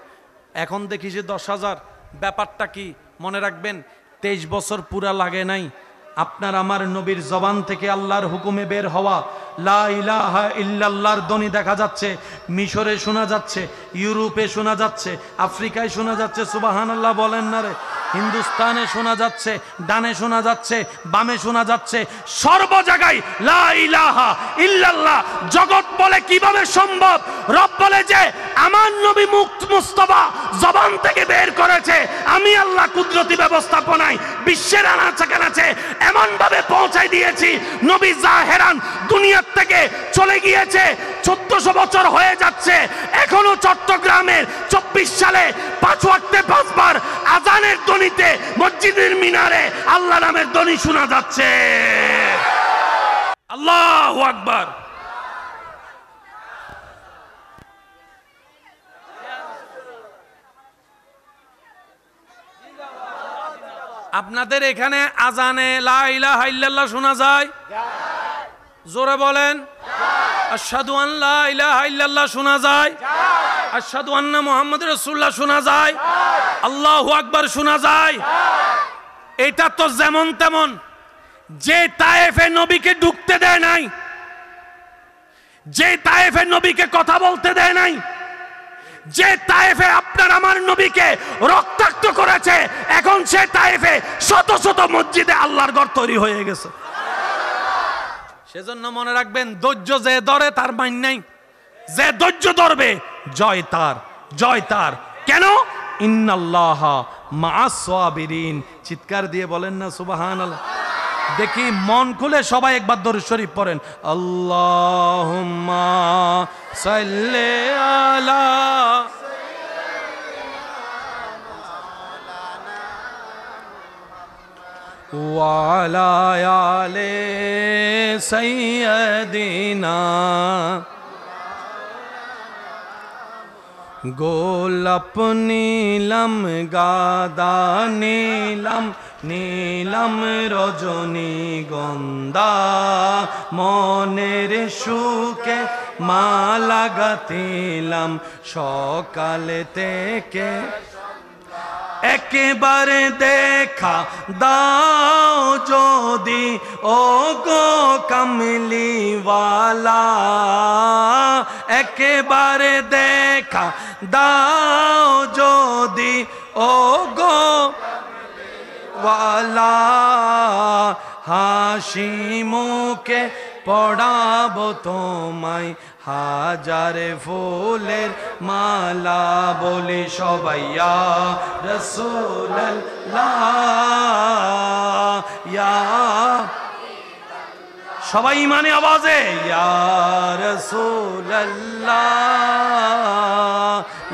এখন দেখি যে 10,000 ব্যাপারটা কি মনে রাখবেন 23 বছর পুরা লাগে নাই আপনার আমার নবীর জবান থেকে আল্লাহর হুকুমে বের হওয়া লা ইলাহা ইল্লাল্লাহর ধ্বনি দেখা যাচ্ছে মিশরে শোনা যাচ্ছে ইউরোপে শোনা যাচ্ছে আফ্রিকায় শোনা যাচ্ছে সুবহানাল্লাহ বলেন না রে হিন্দুস্তানে শোনা যাচ্ছে ডানে শোনা যাচ্ছে বামে শোনা যাচ্ছে সর্ব জায়গায় লা ইলাহা ইল্লাল্লাহ জগৎ বলে কিভাবে সম্ভব রব বলে যে আমার নবী মুস্তাফা জবান থেকে বের করেছে আমি আল্লাহ কুদরতি ব্যবস্থাপনায় বিশ্বের আনাচে কানাচে এমন ভাবে পৌঁছাই দিয়েছি নবী জাহেরান দুনিয়ার থেকে চলে গিয়েছে 1400 বছর হয়ে যাচ্ছে এখনো চট্টগ্রামের 24 সালে 5 ওয়াক্তে 5 বার আজানের ধ্বনিতে মসজিদের মিনারে আল্লাহ নামের ধ্বনি শোনা যাচ্ছে আল্লাহু আকবার আপনাদের এখানে আজানে লা ইলাহা ইল্লাল্লাহ শোনা যায় জোরে বলেন আশহাদু আন লা ইলাহা ইল্লাল্লাহ শোনা যায় আশহাদু আন্না মুহাম্মাদুর রাসূলুল্লাহ শোনা যায় আল্লাহু আকবার শোনা যায়? এটা তো যেমন তেমন, যে তায়েফে নবীকে ঢুকতে দেয় নাই, যে তায়েফে নবীকে কথা বলতে দেয় নাই, যে তায়েফে আপনার আমার নবীকে রক্তাক্ত করেছে, এখন সে তায়েফে শত শত মসজিদে আল্লাহর ঘর তৈরি হয়ে গেছে। সেজন্য মনে রাখবেন, ধৈর্য যে ধরে তার মাইন নাই, যে ধৈর্য ধরবে জয় তার, জয় তার। কেন? ইন্নাল্লাহা মাআস সাবিরিন। চিৎকার দিয়ে বলেন না সুবহানাল্লাহ। দেখি মন খুলে সবাই একবার দরুদ শরীফ পড়েন। আল্লাহুম্মা সাল্লি আলা ওয়া আলা আলি সাইয়্যিদিনা। গোলাপ নীলম গাদা নীলম, নীলম রজনী গন্ধা, মনের সুখে মালা গাঁথিলাম সকাল থেকে। একেবারে দেখা দাও যদি ও গো কামলিওয়ালা, একেবারে দেখা দাও যদি ও গো ওয়ালা, হাসি মুখে পড়াবো তোমায় হাজার ফুলের মালা, বলি সবাই ইয়া রাসূলুল্লাহ, ইয়া সবাই ইমানে আওয়াজে ইয়া রাসূলুল্লাহ,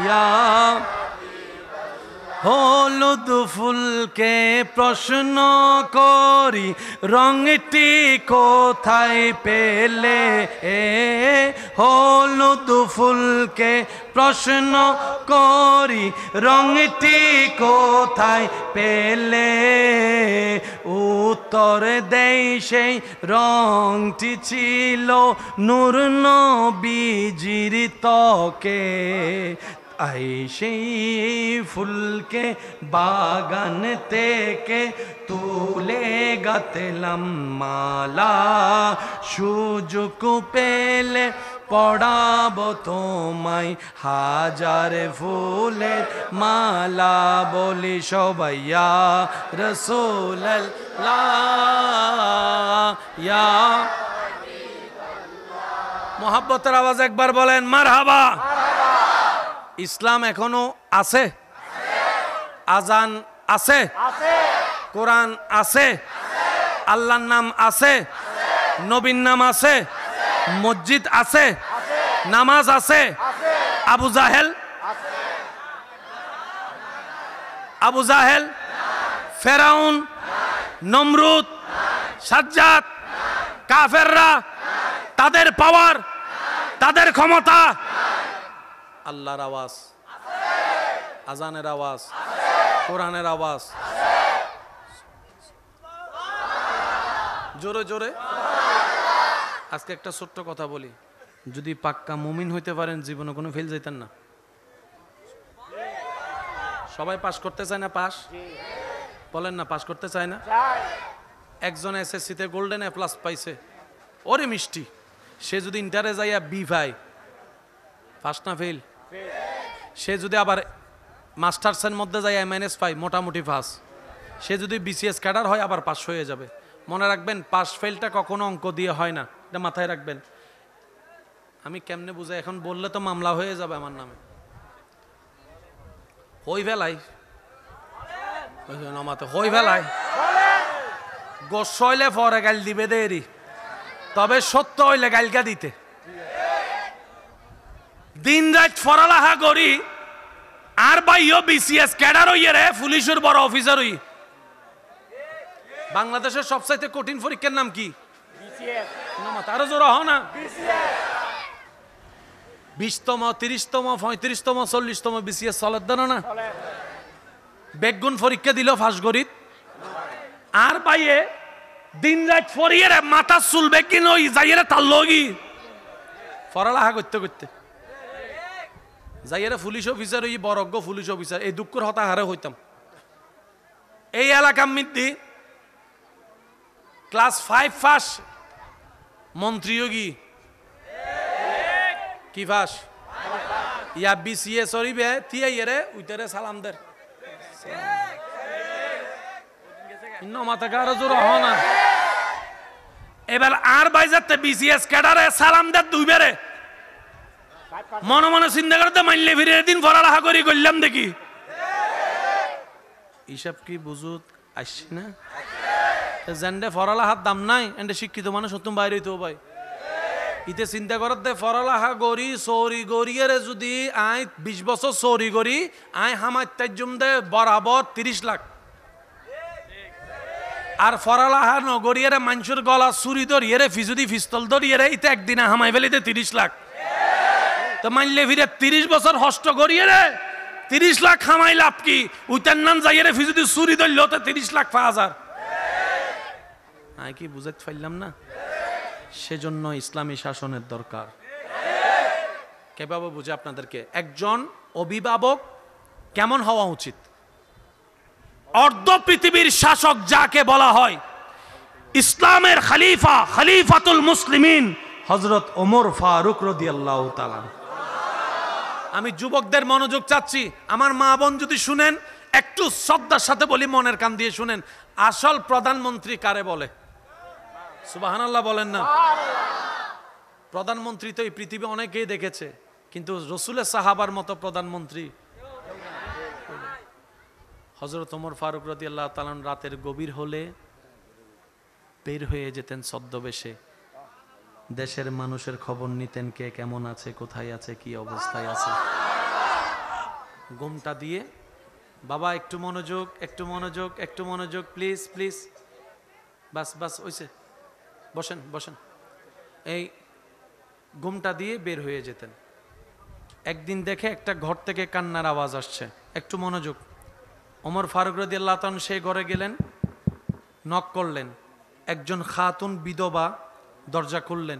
ইয়া। হলুদ ফুলকে প্রশ্ন করি রঙটি কোথায় পেলে, হলুদ ফুলকে প্রশ্ন করি রঙটি কোথায় পেলে, উত্তর দেই সেই রঙটি ছিল নূর নবীজির ত্বকে। আই সেই ফুলকে বাগান থেকে তুলে গাঁথলাম মালা, সুযোগ পেলে পড়াবো তোমায় হাজার ফুলের মালা, বলি সবাই ইয়া রাসূলুল্লাহ, ইয়া। মোহাব্বতের আওয়াজ একবার বলেন মারহাবা। ইসলাম এখনো আছে, আজান আছে, কোরআন আছে, আল্লাহর নাম আছে, নবীর নাম আছে, মসজিদ আছে, নামাজ আছে। আবু জাহেল, আবু জাহেল, ফেরাউন, নমরুদ, সাজ্জাদ, কাফেররা, তাদের পাওয়ার, তাদের ক্ষমতা, আল্লাহর আওয়াজ, আজানের আওয়াজ, কোরআনের আওয়াজ, জোরে জোরে। আজকে একটা ছোট্ট কথা বলি, যদি পাক্কা মুমিন হইতে পারেন জীবনে কোনো ফেল যাইতেন না। সবাই পাস করতে চায় না? পাস বলেন না, পাস করতে চায় না? একজন এসএসসিতে গোল্ডেন এ প্লাস পাইছে, ওরে মিষ্টি। সে যদি ইন্টারে যাইয়া বি পায়, পাস না ফেল? সে যদি আবার মাস্টার্সের মধ্যে যায় এমএনএস পায়, মোটামুটি পাস। সে যদি বিসিএস ক্যাডার হয় আবার পাস হয়ে যাবে। মনে রাখবেন, পাস ফেলটা কখনো অঙ্ক দিয়ে হয় না, এটা মাথায় রাখবেন। আমি কেমনে বুঝাই, এখন বললে তো মামলা হয়ে যাবে আমার নামে। হই ফেলাই, হই ফেলাই গোস হইলে পরে গাল দিবে দেরি, তবে সত্য হইলে গালকা দিতে। দিন রাত পড়ালেখা করি আর ভাইও বিসিএস ক্যাডার হইয়ে রে, পুলিশের বড় অফিসার হই। বাংলাদেশের সবচাইতে কঠিন পরীক্ষার নাম কি? আরো জোর হ না। 20তম, 30তম, 35তম, 40তম বিসিএস চলে দেন না। বেগুন পরীক্ষা দিল ফাঁস গরিত আর ভাইয়ে দিন রাত পড়িয়ে রে, মাথা চুল বেগিন ওই যাইয়ে তার লগি পড়ালেখা করতে করতে যাইয়ারে পুলিশ অফিসার ওই বরজ্ঞ পুলিশ অফিসার এই দুঃখের হতাহারে হইতাম। এই এলাকার মধ্যে ক্লাস 5 ফাঁস মন্ত্রীও কি ফাঁস ইয়া বিসিএ সরিবে তিয়াইরে উইতারে সালাম দের মাথা কারো জোর হ না। এবার আর বাইজাতে বিসিএস ক্যাডারে সালাম দের দুইবারে মনে মনে চিন্তা করতে মানলে ফিরে দিন পড়ালেখা করি করলাম দেখি হিসাব কি বুঝুত আসছি না। জেন্ডে পড়ালেখার দাম নাই এন্ডে শিক্ষিত মানুষ তুমি বাইরে হইতে ভাই ইতে চিন্তা করতে পড়ালেখা করি চৌরি গড়িয়ে যদি আই 20 বছর চৌরি করি আই হামার তাজ্জুম দে বরাবর 30 লাখ আর পড়ালেখা নগরিয়ে মানুষের গলা চুরি ধরিয়ে ফিজুদি পিস্তল ধরিয়ে ইতে একদিনে হামাই ফেলিতে 30 লাখ। তো মানলে ফিরে 30 বছর হস্ত করিয়ে 30 লাখ খামাই লাভ কি উইটার নাম যাইয়ে ফিজুদি চুরি ধরল তো 30 লাখ 5,000 আই কি বুঝাতে পারলাম না। সেজন্য ইসলামী শাসনের দরকার। কিভাবে বুঝে আপনাদেরকে একজন অভিভাবক কেমন হওয়া উচিত? অর্ধ পৃথিবীর শাসক যাকে বলা হয় ইসলামের খলিফা খলিফাতুল মুসলিমিন হযরত ওমর ফারুক রাদিয়াল্লাহু তাআলা। আমি যুবকদের মনোযোগ চাচ্ছি, আমার মা বোন যদি শুনেন একটু শ্রদ্ধার সাথে বলি, মনের কান দিয়ে শুনেন। আসল প্রধানমন্ত্রী কারে বলে? সুবহানাল্লাহ বলেন না। প্রধানমন্ত্রী তো এই পৃথিবী অনেকেই দেখেছে, কিন্তু রসুলের সাহাবার মতো প্রধানমন্ত্রী হযরত ওমর ফারুক রাদিয়াল্লাহু তাআলা রাতের গভীর হলে বের হয়ে যেতেন ছদ্মবেশে, দেশের মানুষের খবর নিতেন, কে কেমন আছে, কোথায় আছে, কি অবস্থায় আছে। ঘুমটা দিয়ে বাবা একটু মনোযোগ, একটু মনোযোগ, একটু মনোযোগ, প্লিজ প্লিজ, বাস বাস হইছে, বসেন বসেন। এই ঘুমটা দিয়ে বের হয়ে যেতেন। একদিন দেখে একটা ঘর থেকে কান্নার আওয়াজ আসছে, একটু মনোযোগ। ওমর ফারুক রাদিয়াল্লাহু তাআলা সেই ঘরে গেলেন, নক করলেন। একজন খাতুন বিধবা দরজা খুললেন,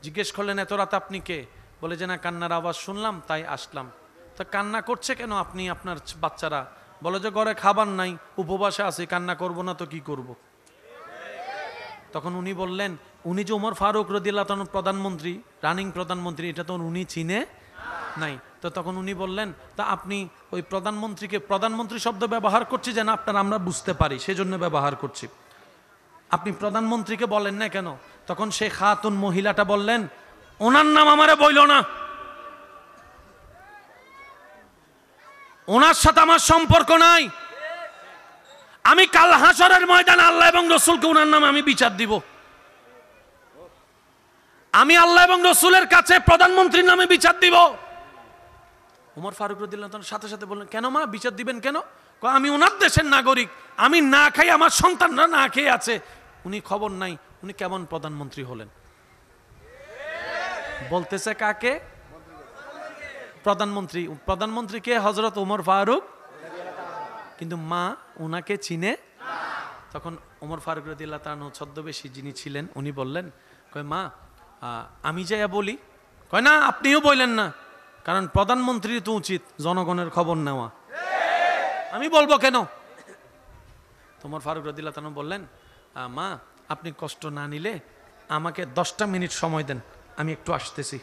জিজ্ঞেস করলেন এত রাত আপনি কে? বলে যে না, কান্নার আওয়াজ শুনলাম তাই আসলাম। তা কান্না করছে কেন আপনি, আপনার বাচ্চারা? বলে যে ঘরে খাবার নাই, উপবাসে আছি, কান্না করব না তো কি করব। তখন উনি বললেন, উনি যে ওমর ফারুক রাদিয়াল্লাহু তাআলা প্রধানমন্ত্রী, রানিং প্রধানমন্ত্রী, এটা তো উনি চিনে নাই। তো তখন উনি বললেন, তা আপনি ওই প্রধানমন্ত্রীকে, প্রধানমন্ত্রী শব্দ ব্যবহার করছি যেন আপনারা আমরা বুঝতে পারি, সেজন্য ব্যবহার করছি, আপনি প্রধানমন্ত্রীকে বলেন না কেন? তখন সেই খাতুন মহিলাটা বললেন, ওনার নাম আমারে বইল না, ওনার সাথে আমার সম্পর্ক নাই। আমি কাল হাসরের ময়দানে আল্লাহ এবং রসুলকে ওনার নামে আমি বিচার দিব। আমি আল্লাহ এবং রসুলের কাছে প্রধানমন্ত্রীর নামে বিচার দিব। ওমর ফারুক রাদিয়াল্লাহু তাআলা সাথে সাথে বললেন, কেন মা, বিচার দিবেন কেন? আমি ওনার দেশের নাগরিক, আমি না খাই, আমার সন্তানরা না খেয়ে আছে, উনি খবর নাই, উনি কেমন প্রধানমন্ত্রী হলেন? বলতেছে কাকে? প্রধানমন্ত্রী। প্রধানমন্ত্রী কে? হযরত ওমর ফারুক, কিন্তু মা ওনাকে চিনে। তখন ওমর ফারুক রাদিয়াল্লাহু তাআলা ছদ্মবেশী যিনি ছিলেন উনি বললেন, কয় মা আমি যাইয়া বলি? কয় না, আপনিও বললেন না, কারণ প্রধানমন্ত্রী তো উচিত জনগণের খবর নেওয়া, আমি বলবো কেন? ওমর ফারুক রাদিয়াল্লাহু তাআলা বললেন, মা আপনি কষ্ট না নিলে আমাকে 10টা মিনিট সময় দেন, আমি একটু আসতেছি।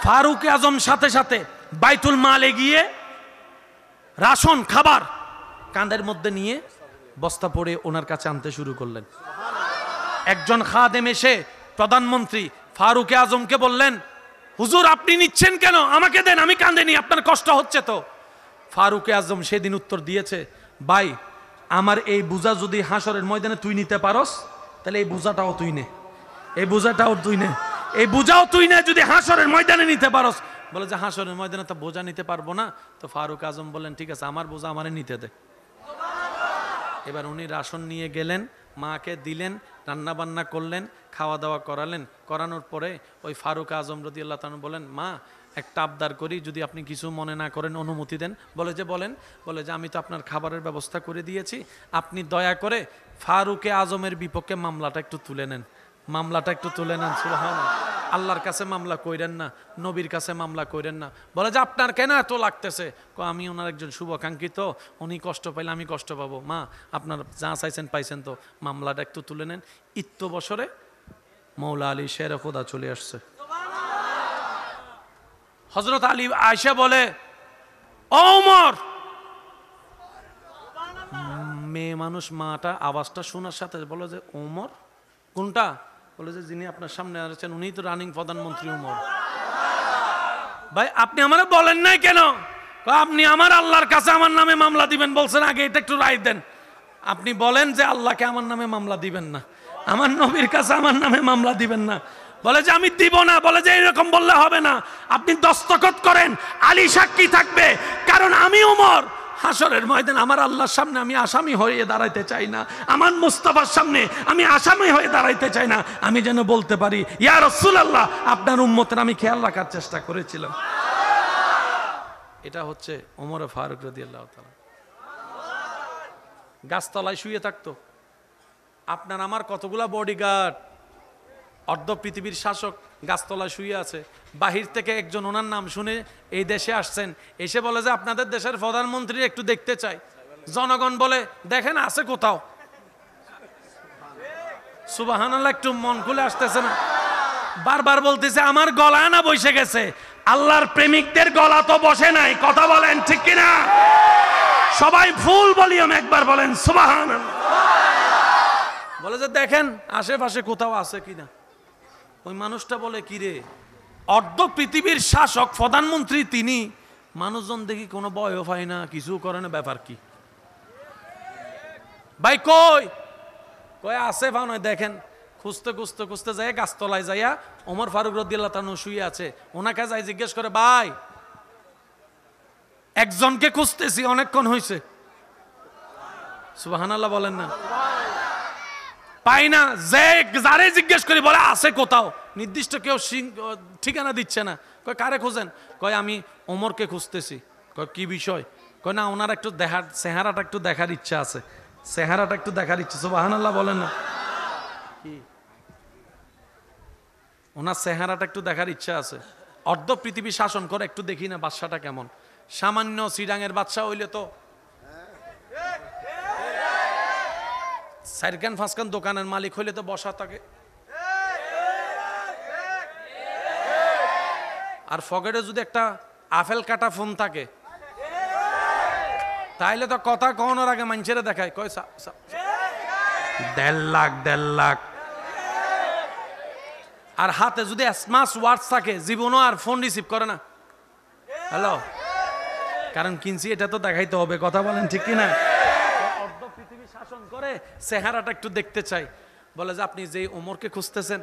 ফারুক আজম সাথে সাথে বাইতুল মালে গিয়ে রাশন খাবার কাঁধের মধ্যে নিয়ে বস্তা পড়ে ওনার কাছে আনতে শুরু করলেন। একজন খাদেম এসে প্রধানমন্ত্রী ফারুক আজমকে বললেন, হুজুর আপনি নিচ্ছেন কেন, আমাকে দেন, আমি কাঁধে নি, আপনার কষ্ট হচ্ছে তো। ফারুক আজম সেদিন উত্তর দিয়েছে, ভাই আমার এই বোঝা যদি হাসরের ময়দানে তুই নিতে পারস, তাহলে এই বোঝাটাও তুই নে, এই বোঝাটাও তুই নে, এই বোঝাও তুই নে, যদি হাসরের ময়দানে নিতে পারস। বলে যে হাসরের ময়দানে তো বোঝা নিতে পারবো না। তো ফারুক আজম বললেন, ঠিক আছে আমার বোঝা আমারে নিতে দে। এবার উনি রাশন নিয়ে গেলেন, মাকে দিলেন, রান্না বান্না করলেন, খাওয়া দাওয়া করালেন। করানোর পরে ওই ফারুক আজম রাদিয়াল্লাহু তাআলা বলেন, মা একটা আবদার করি, যদি আপনি কিছু মনে না করেন অনুমতি দেন। বলে যে বলেন। বলে যে আমি তো আপনার খাবারের ব্যবস্থা করে দিয়েছি, আপনি দয়া করে ফারুক আজমের বিপক্ষে মামলাটা একটু তুলে নেন, মামলাটা একটু তুলে নেন। সুবহানাল্লাহ। আল্লাহর কাছে মামলা কইরেন না, নবীর কাছে মামলা কইরেন না। বলে যে আপনার কেন এত লাগতেছে? আমি ওনার একজন শুভাকাঙ্ক্ষিত, উনি কষ্ট পাইলে আমি কষ্ট পাবো। মা আপনার যা চাইছেন পাইছেন, তো মামলাটা একটু তুলে নেন। ইত্য বছরে মৌলা আলী শের খোদা চলে আসছে। হযরত আলী আয়েশা বলে, ও ওমর, মেয়ে মানুষ মাটা আওয়াজটা শোনার সাথে বলে যে ওমর কোনটা? বলে যে যিনি আপনার সামনে আছেন উনি তো রানিং প্রধানমন্ত্রী ওমর। ভাই আপনি আমারে বলেন নাই কেন? আপনি আমার আল্লাহর কাছে আমার নামে মামলা দিবেন বলছেন, আগে এটা একটু রায় দেন। আপনি বলেন যে আল্লাহকে আমার নামে মামলা দিবেন না, আমার নবীর কাছে আমার নামে মামলা দিবেন না। বলে যে আমি দিব না। বলে যে এরকম বললে হবে না, আপনি দস্তখত করেন, আলী সাক্ষী থাকবে। কারণ আমি ওমর হাসরের ময়দান আমার আল্লাহর সামনে আমি আসামি হয়ে দাঁড়াইতে চাই না, আমার মুস্তাফার সামনে আমি আসামি হয়ে দাঁড়াইতে চাই না। আমি যেন বলতে পারি, ইয়া রাসূলুল্লাহ, আপনার উম্মতের আমি খেয়াল রাখার চেষ্টা করেছিলাম। এটা হচ্ছে ওমর ফারুক রাদিয়াল্লাহু তাআলা। গাছতলায় শুয়ে থাকতো। আপনার আমার কতগুলা বডিগার্ড, অর্ধ পৃথিবীর শাসক গাছতলায় শুয়ে আছে। বাহির থেকে একজন ওনার নাম শুনে এই দেশে আসছেন, এসে বলে যে আপনাদের দেশের প্রধানমন্ত্রী একটু দেখতে চাই। জনগণ বলে দেখেন আছে কোথাও। সুবহানাল্লাহ, একটু মন খুলে আসতেছে না? বারবার বলতেছে আমার গলা না বসে গেছে। আল্লাহর প্রেমিকদের গলা তো বসে নাই, কথা বলেন ঠিক কিনা? সবাই ফুল ভলিউম একবার বলেন সুবহানাল্লাহ। বলে যে দেখেন আশেপাশে কোথাও আছে কিনা। ওই মানুষটা বলে কি রে, অর্ধ পৃথিবীর শাসক প্রধানমন্ত্রী তিনি, মানুষজন দেখি কোনো ভয় পায় না, কিছু করে না, ব্যাপার কি? ভাই কই কই আছে ভাও নয়। দেখেন খুঁজতে খুঁজতে খুঁজতে যায় গাছতলায় যাইয়া ওমর ফারুক রাদিয়াল্লাহু তাআলা শুয়ে আছে। ওনাকে যাই জিজ্ঞেস করে, ভাই একজনকে খুঁজতেছি, অনেকক্ষণ হয়েছে। সুবহানাল্লাহ বলেন না? পাই না। যে যারে জিজ্ঞেস করি বলে আছে কোথাও, নির্দিষ্ট কেউ ঠিকানা দিচ্ছে না। কয় কারে খোঁজেন? কয় আমি ওমরকে খুঁজতেছি। কয় কি বিষয়? কয় না ওনার একটু দেখার চেহারাটা একটু দেখার ইচ্ছা আছে, চেহারাটা একটু দেখার ইচ্ছা। সুবহানাল্লাহ বলেন না? কি ওনার চেহারাটা একটু দেখার ইচ্ছা আছে। অর্ধ পৃথিবী শাসন করে, একটু দেখি না বাদশাটা কেমন। সামান্য সিডাঙের বাদশা হইলে তো চারখান পাঁচখান দোকানের মালিক হইলে তো বসা থাকে। আর পকেটে যদি একটা আপেল কাটা ফোন থাকে তাইলে তো কথা কওয়ানোর আগে মানুষের দেখায়, কয় 1.5 লাখ। আর হাতে যদি স্মার্ট ওয়াচ থাকে জীবনও আর ফোন রিসিভ করে না। হ্যালো, কারণ কিনছি এটা তো দেখাইতে হবে, কথা বলেন ঠিক কিনা? অর্ধ পৃথিবী শাসন করে, চেহারাটা একটু দেখতে চাই। বলে যে আপনি যে ওমরকে খুঁজতেছেন,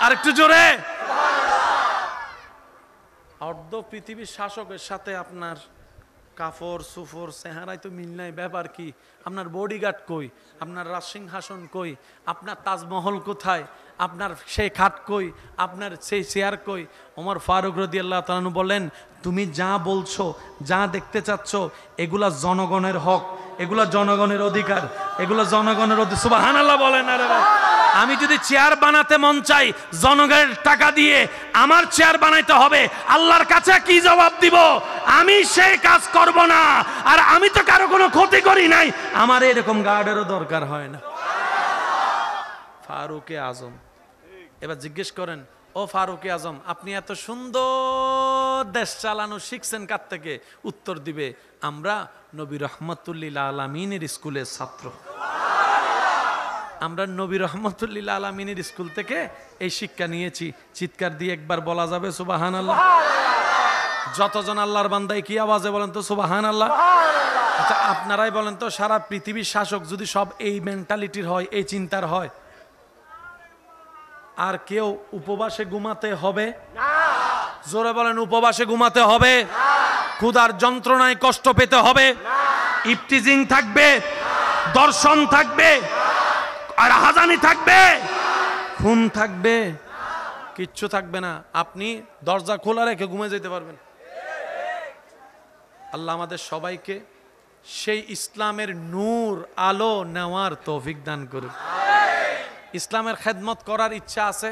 আর একটু জোরে। অর্ধ পৃথিবীর শাসকের সাথে আপনার কাফর সুফর চেহারায় তো মিল নাই, ব্যাপার কি? আপনার বডিগার্ড কই? আপনার রাজসিংহাসন কই? আপনার তাজমহল কোথায়? আপনার সেই খাট কই? আপনার সেই চেয়ার কই? ওমর ফারুক রাদিয়াল্লাহু তাআলা বলেন, তুমি যা বলছো, যা দেখতে চাচ্ছ, এগুলা জনগণের হক, এগুলা জনগণের অধিকার, এগুলা জনগণের অধিকার। সুবহানাল্লাহ বলেন। আরে ভাই, আমি যদি চেয়ার বানাতে মন চাই জনগণের টাকা দিয়ে আমার চেয়ার বানাইতে হবে, আল্লাহর কাছে কি জবাব দিব? আমি সেই কাজ করব না। আর আমি তো কারো কোনো ক্ষতি করি নাই, আমার এরকম গার্ডেরও দরকার হয় না। ফারুকে আজম। এবার জিজ্ঞেস করেন, ও ফারুকে আজম, আপনি এত সুন্দর দেশ চালানো শিখছেন কার থেকে? উত্তর দিবে, আমরা নবী রহমতুল্লিল আলামিনের স্কুলের ছাত্র। আমরা নবী রহমতুল্লিল আলামিনের স্কুল থেকে এই শিক্ষা নিয়েছি। চিৎকার দিয়ে একবার বলা যাবে সুবহানাল্লাহ? যতজন আল্লাহর বান্দায় কি আওয়াজে বলেন তো সুবহানাল্লাহ? আচ্ছা আপনারাই বলেন তো, সারা পৃথিবীর শাসক যদি সব এই মেন্টালিটির হয়, এই চিন্তার হয়, আর কেউ উপবাসে ঘুমাতে হবে না? জোরে বলেন, উপবাসে ঘুমাতে হবে? ক্ষুধার যন্ত্রণায় কষ্ট পেতে হবে? ইফতিজিং থাকবে, দর্শন থাকবে, আর হাজানি থাকবে, খুন থাকবে, কিচ্ছু থাকবে না। আপনি দরজা খোলা রেখে ঘুমিয়ে যেতে পারবেন। আল্লাহ আমাদের সবাইকে সেই ইসলামের নূর আলো নেওয়ার তৌফিক দান করুন। ইসলামের খেদমত করার ইচ্ছা আছে?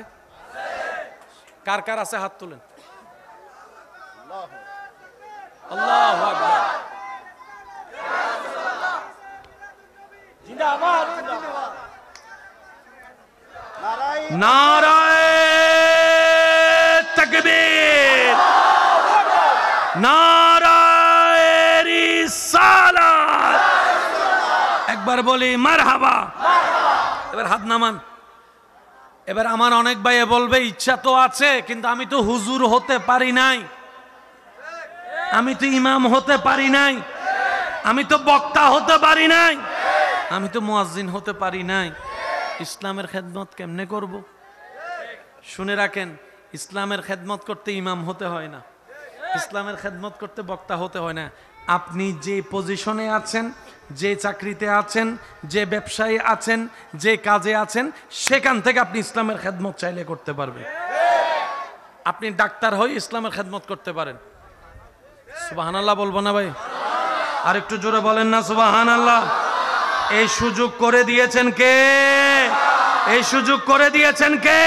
কার কার আছে হাত তুলেন। আল্লাহু আকবার। জিন্দাবাদ নারায়ে তাকবীর, নারায়ে রিসালাত। একবার বলি মারহাবা। এবার হাত নামান। এবার আমার অনেক ভাই বলবে ইচ্ছা তো আছে, কিন্তু আমি তো হুজুর হতে পারি নাই, আমি তো ইমাম হতে পারি নাই, আমি তো বক্তা হতে পারি নাই, আমি তো মুয়াজ্জিন হতে পারি নাই, ইসলামের খেদমত কেমনে করব? শুনে রাখেন, ইসলামের খেদমত করতে ইমাম হতে হয় না, ইসলামের খেদমত করতে বক্তা হতে হয় না। আপনি যে পজিশনে আছেন, যে চাকরিতে আছেন, যে ব্যবসায়ী আছেন, যে কাজে আছেন, সেখান থেকে আপনি ইসলামের খেদমত চাইলে করতে পারবেন। আপনি ডাক্তার হয়ে ইসলামের খেদমত করতে পারেন। সুবহানাল্লাহ বলবো না ভাই? আর একটু জোরে বলেন না সুবহানাল্লাহ। এই সুযোগ করে দিয়েছেন কে? এই সুযোগ করে দিয়েছেন কে?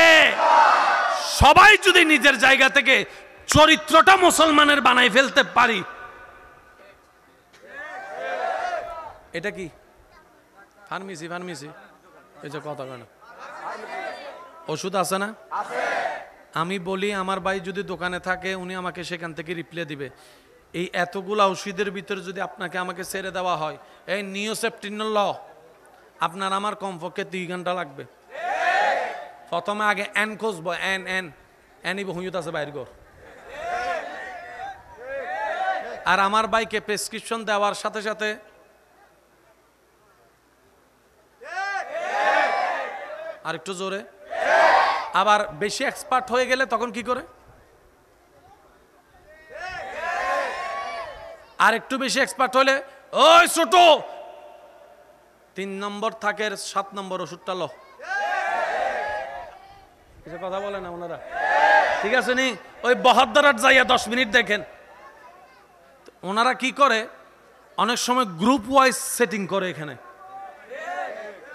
সবাই যদি নিজের জায়গা থেকে চরিত্রটা মুসলমানের বানাই ফেলতে পারি। এটা কি ফার্মেসি? ফার্মেসি এই যে কথা কেন, ওষুধ আছে না? আমি বলি আমার ভাই যদি দোকানে থাকে, উনি আমাকে সেখান থেকে রিপ্লাই দিবে। এই এতগুলা ওষুধের ভিতরে যদি আপনাকে আমাকে ছেড়ে দেওয়া হয়, এই নিওসেপটিনল ল, আপনার আমার কমপক্ষে 2 ঘন্টা লাগবে। প্রথমে আগে এন খুঁজবো, এন এন এনই হুঁয়ত আছে বাইর ঘর। আর আমার ভাইকে প্রেসক্রিপশন দেওয়ার সাথে সাথে আর একটু জোরে, আবার বেশি এক্সপার্ট হয়ে গেলে তখন কি করে? আর একটু বেশি এক্সপার্ট হলে, ওই ছোট 3 নম্বর থাকে 7 নম্বর ওষুধটা লো। কিছু কথা বলে না ওনারা? ঠিক আছে নি? ওই বহদ্দারাট যাইয়া 10 মিনিট দেখেন। ওনারা কি করে, অনেক সময় গ্রুপ ওয়াইজ সেটিং করে। এখানে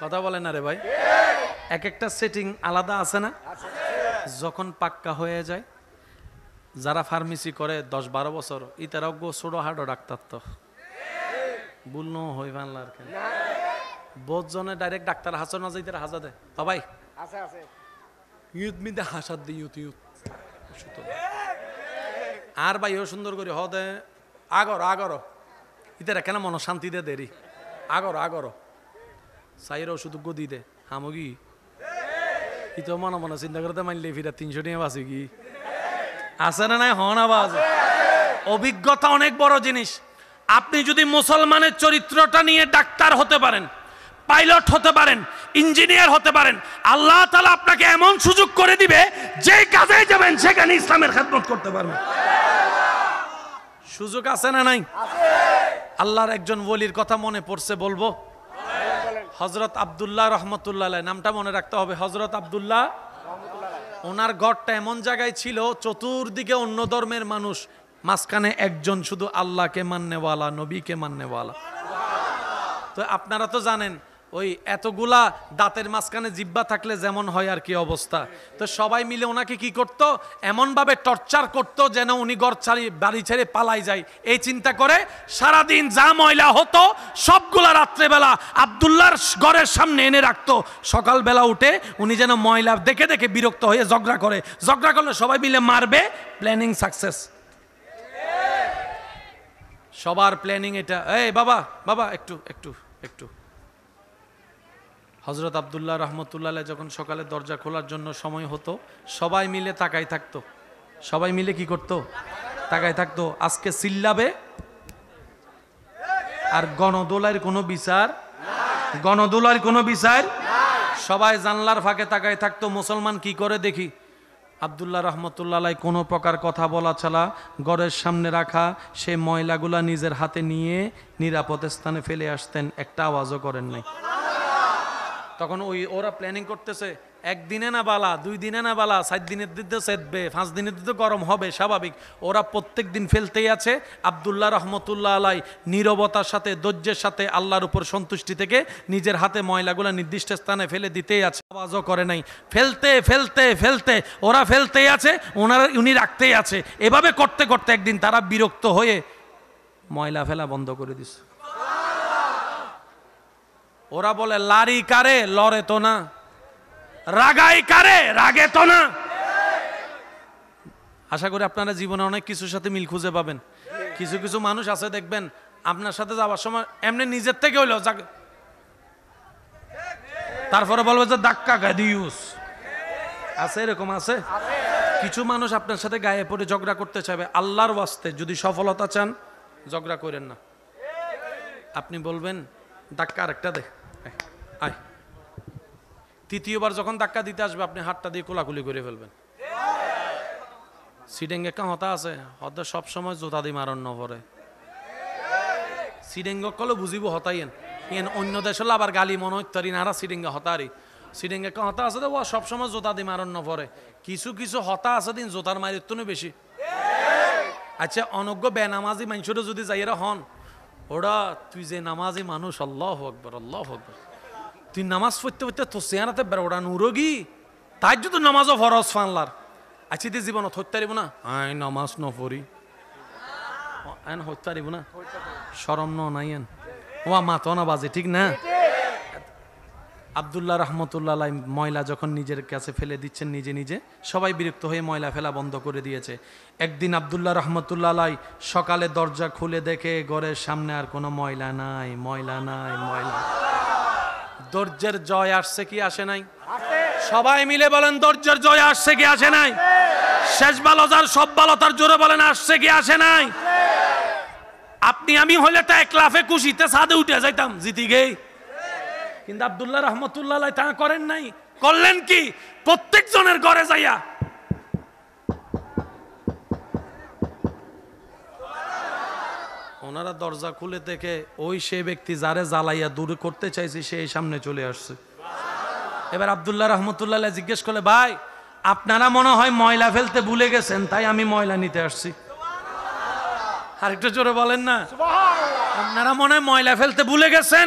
কথা বলে না রে ভাই? এক একটা সেটিং আলাদা আছে না? যখন পাক্কা হয়ে যায়, যারা ফার্মেসি করে 10-12 বছর, ইতারাও গো ছোট হাডো ডাক্তার তো বলনো হই বাংলার কেন বহুত জনে ডাইরেক্ট ডাক্তার হাসর না যাইতে হাজা দেয়। ভাই আছে আছে ইউথ মিদে হাসাত দি ইউথ ইউথ আর ভাইও সুন্দর করে হদে আগর আগর ইতারা কেন মন শান্তি দে দেরি আগর আগর সাইর ওষুধ গদি দে হামগি ইতো মনে মনে চিন্তা করতে মানলে ফিরা 300 টাকা বাঁচি কি আছে না নাই? হন আওয়াজ। অভিজ্ঞতা অনেক বড় জিনিস। আপনি যদি মুসলমানের চরিত্রটা নিয়ে ডাক্তার হতে পারেন, পাইলট হতে পারেন, ইঞ্জিনিয়ার হতে পারেন, আল্লাহ তাআলা আপনাকে এমন সুযোগ করে দিবে, যে কাজে যাবেন সেখানে ইসলামের খেদমত করতে পারবেন। সুযোগ আছে না নাই? আল্লাহর একজন ওলির কথা মনে পড়ছে, বলবো? হযরত আব্দুল্লাহ রহমতুল্লাহ আলাইহি, নামটা মনে রাখতে হবে। হযরত আব্দুল্লাহ, ওনার ঘরটা এমন জায়গায় ছিল, চতুর্দিকে অন্য ধর্মের মানুষ, মাঝখানে একজন শুধু আল্লাহকে মাননেওয়ালা, নবীকে মাননেওয়ালা। তো আপনারা তো জানেন, ওই এতগুলা দাঁতের মাঝখানে জিহ্বা থাকলে যেমন হয় আর কি অবস্থা। তো সবাই মিলে ওনাকে কি করত, এমন ভাবে টর্চার করত যেন উনি ঘর ছাড়ি বাড়ি ছেড়ে পালাই যায়। এই চিন্তা করে সারাদিন যা ময়লা হতো সবগুলা রাত্রেবেলা আব্দুল্লাহর ঘরের সামনে এনে রাখতো। সকালবেলা উঠে উনি যেন ময়লা দেখে দেখে বিরক্ত হয়ে ঝগড়া করে, ঝগড়া করলে সবাই মিলে মারবে। প্ল্যানিং সাকসেস, সবার প্ল্যানিং এটা। এই বাবা বাবা একটু একটু একটু। হযরত আব্দুল্লাহ রহমতুল্লাহ আলাইহি যখন সকালে দরজা খোলার জন্য সময় হতো, সবাই মিলে তাকাই থাকতো। সবাই মিলে কি করতো? তাকাই থাকতো। আজকে চিল্লাবে আর গণদোলার কোনো বিচার, গণদোলার কোনো বিচার। সবাই জানলার ফাঁকে তাকাই থাকতো, মুসলমান কি করে দেখি। আব্দুল্লাহ রহমতুল্লাহ আলাইহি কোনো প্রকার কথা বলা ছাড়া ঘরের সামনে রাখা সে ময়লাগুলা নিজের হাতে নিয়ে নিরাপদ স্থানে ফেলে আসতেন, একটা আওয়াজও করেন নাই। তখন ওরা প্ল্যানিং করতেছে একদিনে না বালা, 2 দিনে না বালা, 4 দিনের দিতে সেদবে, 5 দিনের দিতে গরম হবে স্বাভাবিক। ওরা প্রত্যেক দিন ফেলতেই আছে। আব্দুল্লাহ রহমতুল্লাহ আলাই নীরবতার সাথে, ধৈর্যের সাথে, আল্লাহর উপর সন্তুষ্টি থেকে নিজের হাতে ময়লাগুলো নির্দিষ্ট স্থানে ফেলে দিতেই আছে, আওয়াজও করে নাই। ফেলতে ফেলতে ফেলতে ওরা ফেলতেই আছে, উনি রাখতেই আছে। এভাবে করতে করতে একদিন তারা বিরক্ত হয়ে ময়লা ফেলা বন্ধ করে দিছে। ওরা বলে লারি কারে, লড়ে তো না, রাগাই কারে, রাগে তো না। আশা করি আপনারা জীবনে অনেক কিছুর সাথে মিল খুঁজে পাবেন। কিছু কিছু মানুষ আছে দেখবেন আপনার সাথে যাওয়ার সময় এমনি নিজের থেকে হইলো তারপরে বলবে যে ধাক্কা গায়ে দিউস আছে, এরকম আছে। কিছু মানুষ আপনার সাথে গায়ে পড়ে ঝগড়া করতে চাইবে। আল্লাহর ওয়াস্তে যদি সফলতা চান ঝগড়া করেন না। আপনি বলবেন ধাক্কা আরেকটা দে, আয়। তৃতীয়বার যখন ধাক্কা দিতে আসবে আপনি হাতটা দিয়ে কোলাকুলি করে ফেলবেন। সিডেঙ্গে হতা আছে, হতে সবসময় জোতা দিয়ে মারণ নপরে। সিডেঙ্গ কলে বুঝিব হতাইয়েন ইয়েন অন্য দেশ হলে আবার গালি মনে হতারি নারা সিডেঙ্গে হতারি। সিডেঙ্গে হতা আছে তো ও সবসময় জোতা দিয়ে মারণ নপরে। কিছু কিছু হতা আছে দিন জোতার মারির তো বেশি। আচ্ছা অনজ্ঞ বেনামাজি মানুষেরও যদি যাইয়েরা হন, ওরা তুই যে নামাজি মানুষ, আল্লাহু আকবার আল্লাহু আকবার, তুই নামাজ পড়তে পড়তে তো চেহারাতে ওরা নুরগি, তাই যদি নামাজও ফরজ ফানলার। আচ্ছা তুই জীবন হতে পারিব না, আই নামাজ ন পড়ি আইন হতে পারিব না, শরম ন নাই এন ও মাতো না বাজে, ঠিক না? আব্দুল্লাহ রহমতুল্লাহ ময়লা যখন নিজের কাছে ফেলে দিচ্ছেন নিজে নিজে, সবাই বিরক্ত হয়ে ময়লা ফেলা বন্ধ করে দিয়েছে। একদিন আব্দুল্লাহ রহমতুল্লাহ সকালে দরজা খুলে দেখে ঘরের সামনে আর কোনো ময়লা নাই, ময়লা নাই, ময়লা। ধৈর্যের জয় আসছে কি আসে নাই? সবাই মিলে বলেন ধৈর্যের জয় আসছে কি আসে নাই? শেষ ভালো যার সব ভালো তার জোরে বলেন আসছে কি আসে নাই? আপনি আমি হইলে তো এক লাফে খুশিতে ছাদে উঠে যাইতাম জিতি গেই, কিন্তু আব্দুল্লাহ রহমতুল্লাহ তা করেন নাই। করলেন কি? প্রত্যেক জনের ঘরে যাইয়া ওনারা দরজা খুলে দেখে ওই সে ব্যক্তি যারে জ্বালাইয়া দূরে করতে চাইছে সেই সামনে চলে আসছে। এবার আব্দুল্লাহ রহমতুল্লাহ জিজ্ঞেস করলে, ভাই আপনারা মনে হয় ময়লা ফেলতে ভুলে গেছেন, তাই আমি ময়লা নিতে আসছি। আরেকটু জোরে বলেন না, আপনারা মনে হয় ময়লা ফেলতে ভুলে গেছেন,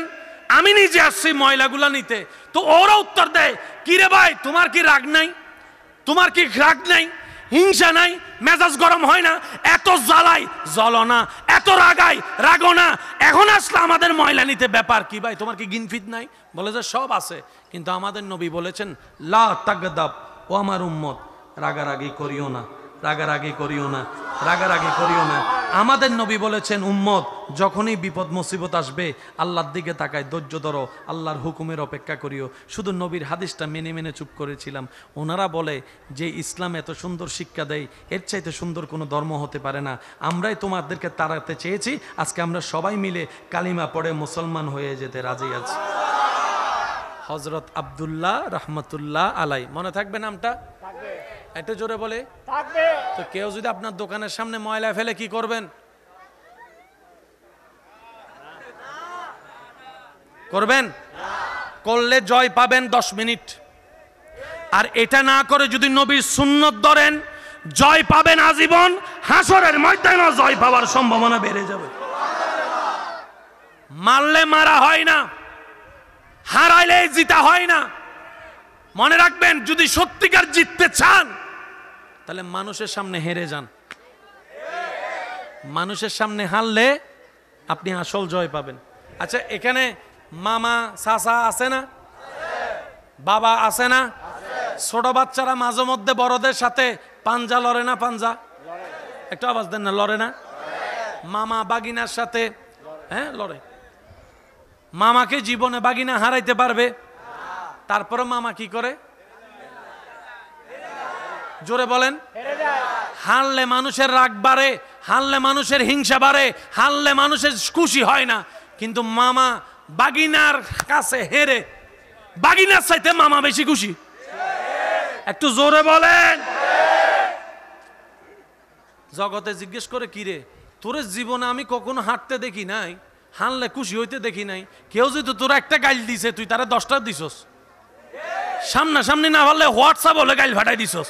আমি নিজে আসছি ময়লাগুলা নিতে। তো ওরা উত্তর দেয়, কি রে ভাই তোমার কি রাগ নাই, তোমার কি রাগ নাই, হিংসা নাই, মেজাজ গরম হয় না, এত জ্বালাই জ্বলো না, এত রাগাই রাগো না, এখন আসলে আমাদের ময়লা নিতে ব্যাপার কি ভাই, তোমার কি গিনফিট নাই? বলে যে সব আছে, কিন্তু আমাদের নবী বলেছেন লা তাগদাব, ও আমার উম্মত রাগারাগি করিও না, রাগারাগি করিও না, রাগারাগি করিও না। আমাদের নবী বলেছেন উম্মত যখনই বিপদ মুসিবত আসবে আল্লাহর দিকে তাকায়, ধৈর্য ধরো, আল্লাহর হুকুমের অপেক্ষা করিও। শুধু নবীর হাদিসটা মেনে মেনে চুপ করেছিলাম। ওনারা বলে যে ইসলাম এত সুন্দর শিক্ষা দেয়, এর চাইতে সুন্দর কোনো ধর্ম হতে পারে না। আমরাই তোমাদেরকে তাড়াতে চেয়েছি, আজকে আমরা সবাই মিলে কালিমা পড়ে মুসলমান হয়ে যেতে রাজি আছি। হযরত আব্দুল্লাহ রহমতুল্লাহ আলাই, মনে থাকবে নামটা? একটু জোরে বলে থাকবে। তো কেউ যদি আপনার দোকানের সামনে ময়লা ফেলে কি করবেন? করবেন? করলে জয় পাবেন 10 মিনিট। আর এটা না করে যদি নবীর সুন্নত ধরেন জয় পাবেন আজীবন। হাসরের ময়দানে জয় পাওয়ার সম্ভাবনা বেড়ে যাবে। মারলে মারা হয় না, হারাইলে জিতা হয় না। মনে রাখবেন, যদি সত্যিকার জিততে চান তাহলে মানুষের সামনে হেরে যান। মানুষের সামনে হারলে আপনি আসল জয় পাবেন। আচ্ছা, এখানে মামা চাচা আছে না? বাবা আছে না? ছোট বাচ্চারা মাঝে মধ্যে বড়দের সাথে পাঞ্জা লড়ে না? পাঞ্জা একটু আওয়াজ দেন না, লড়ে না? মামা বাগিনার সাথে হ্যাঁ লড়ে। মামাকে জীবনে বাগিনা হারাইতে পারবে? তারপরে মামা কি করে? জোরে বলেন। হারলে মানুষের রাগ বাড়ে, হারলে মানুষের হিংসা বাড়ে, হারলে মানুষের খুশি হয় না। কিন্তু মামা বাগিনার কাছে হেরে বাগিনার চাইতে মামা বেশি খুশি। একটু জোরে বলেন। জগতে জিজ্ঞেস করে, কি রে তোর জীবনে আমি কখনো হাঁটতে দেখি নাই, হারলে খুশি হইতে দেখি নাই। কেউ যদি তোরা একটা গাইল দিছে তুই তারা 10টা দিছস। সামনাসামনি না পারলে হোয়াটসঅ্যাপ হলে গাইল ফাটাই দিছস।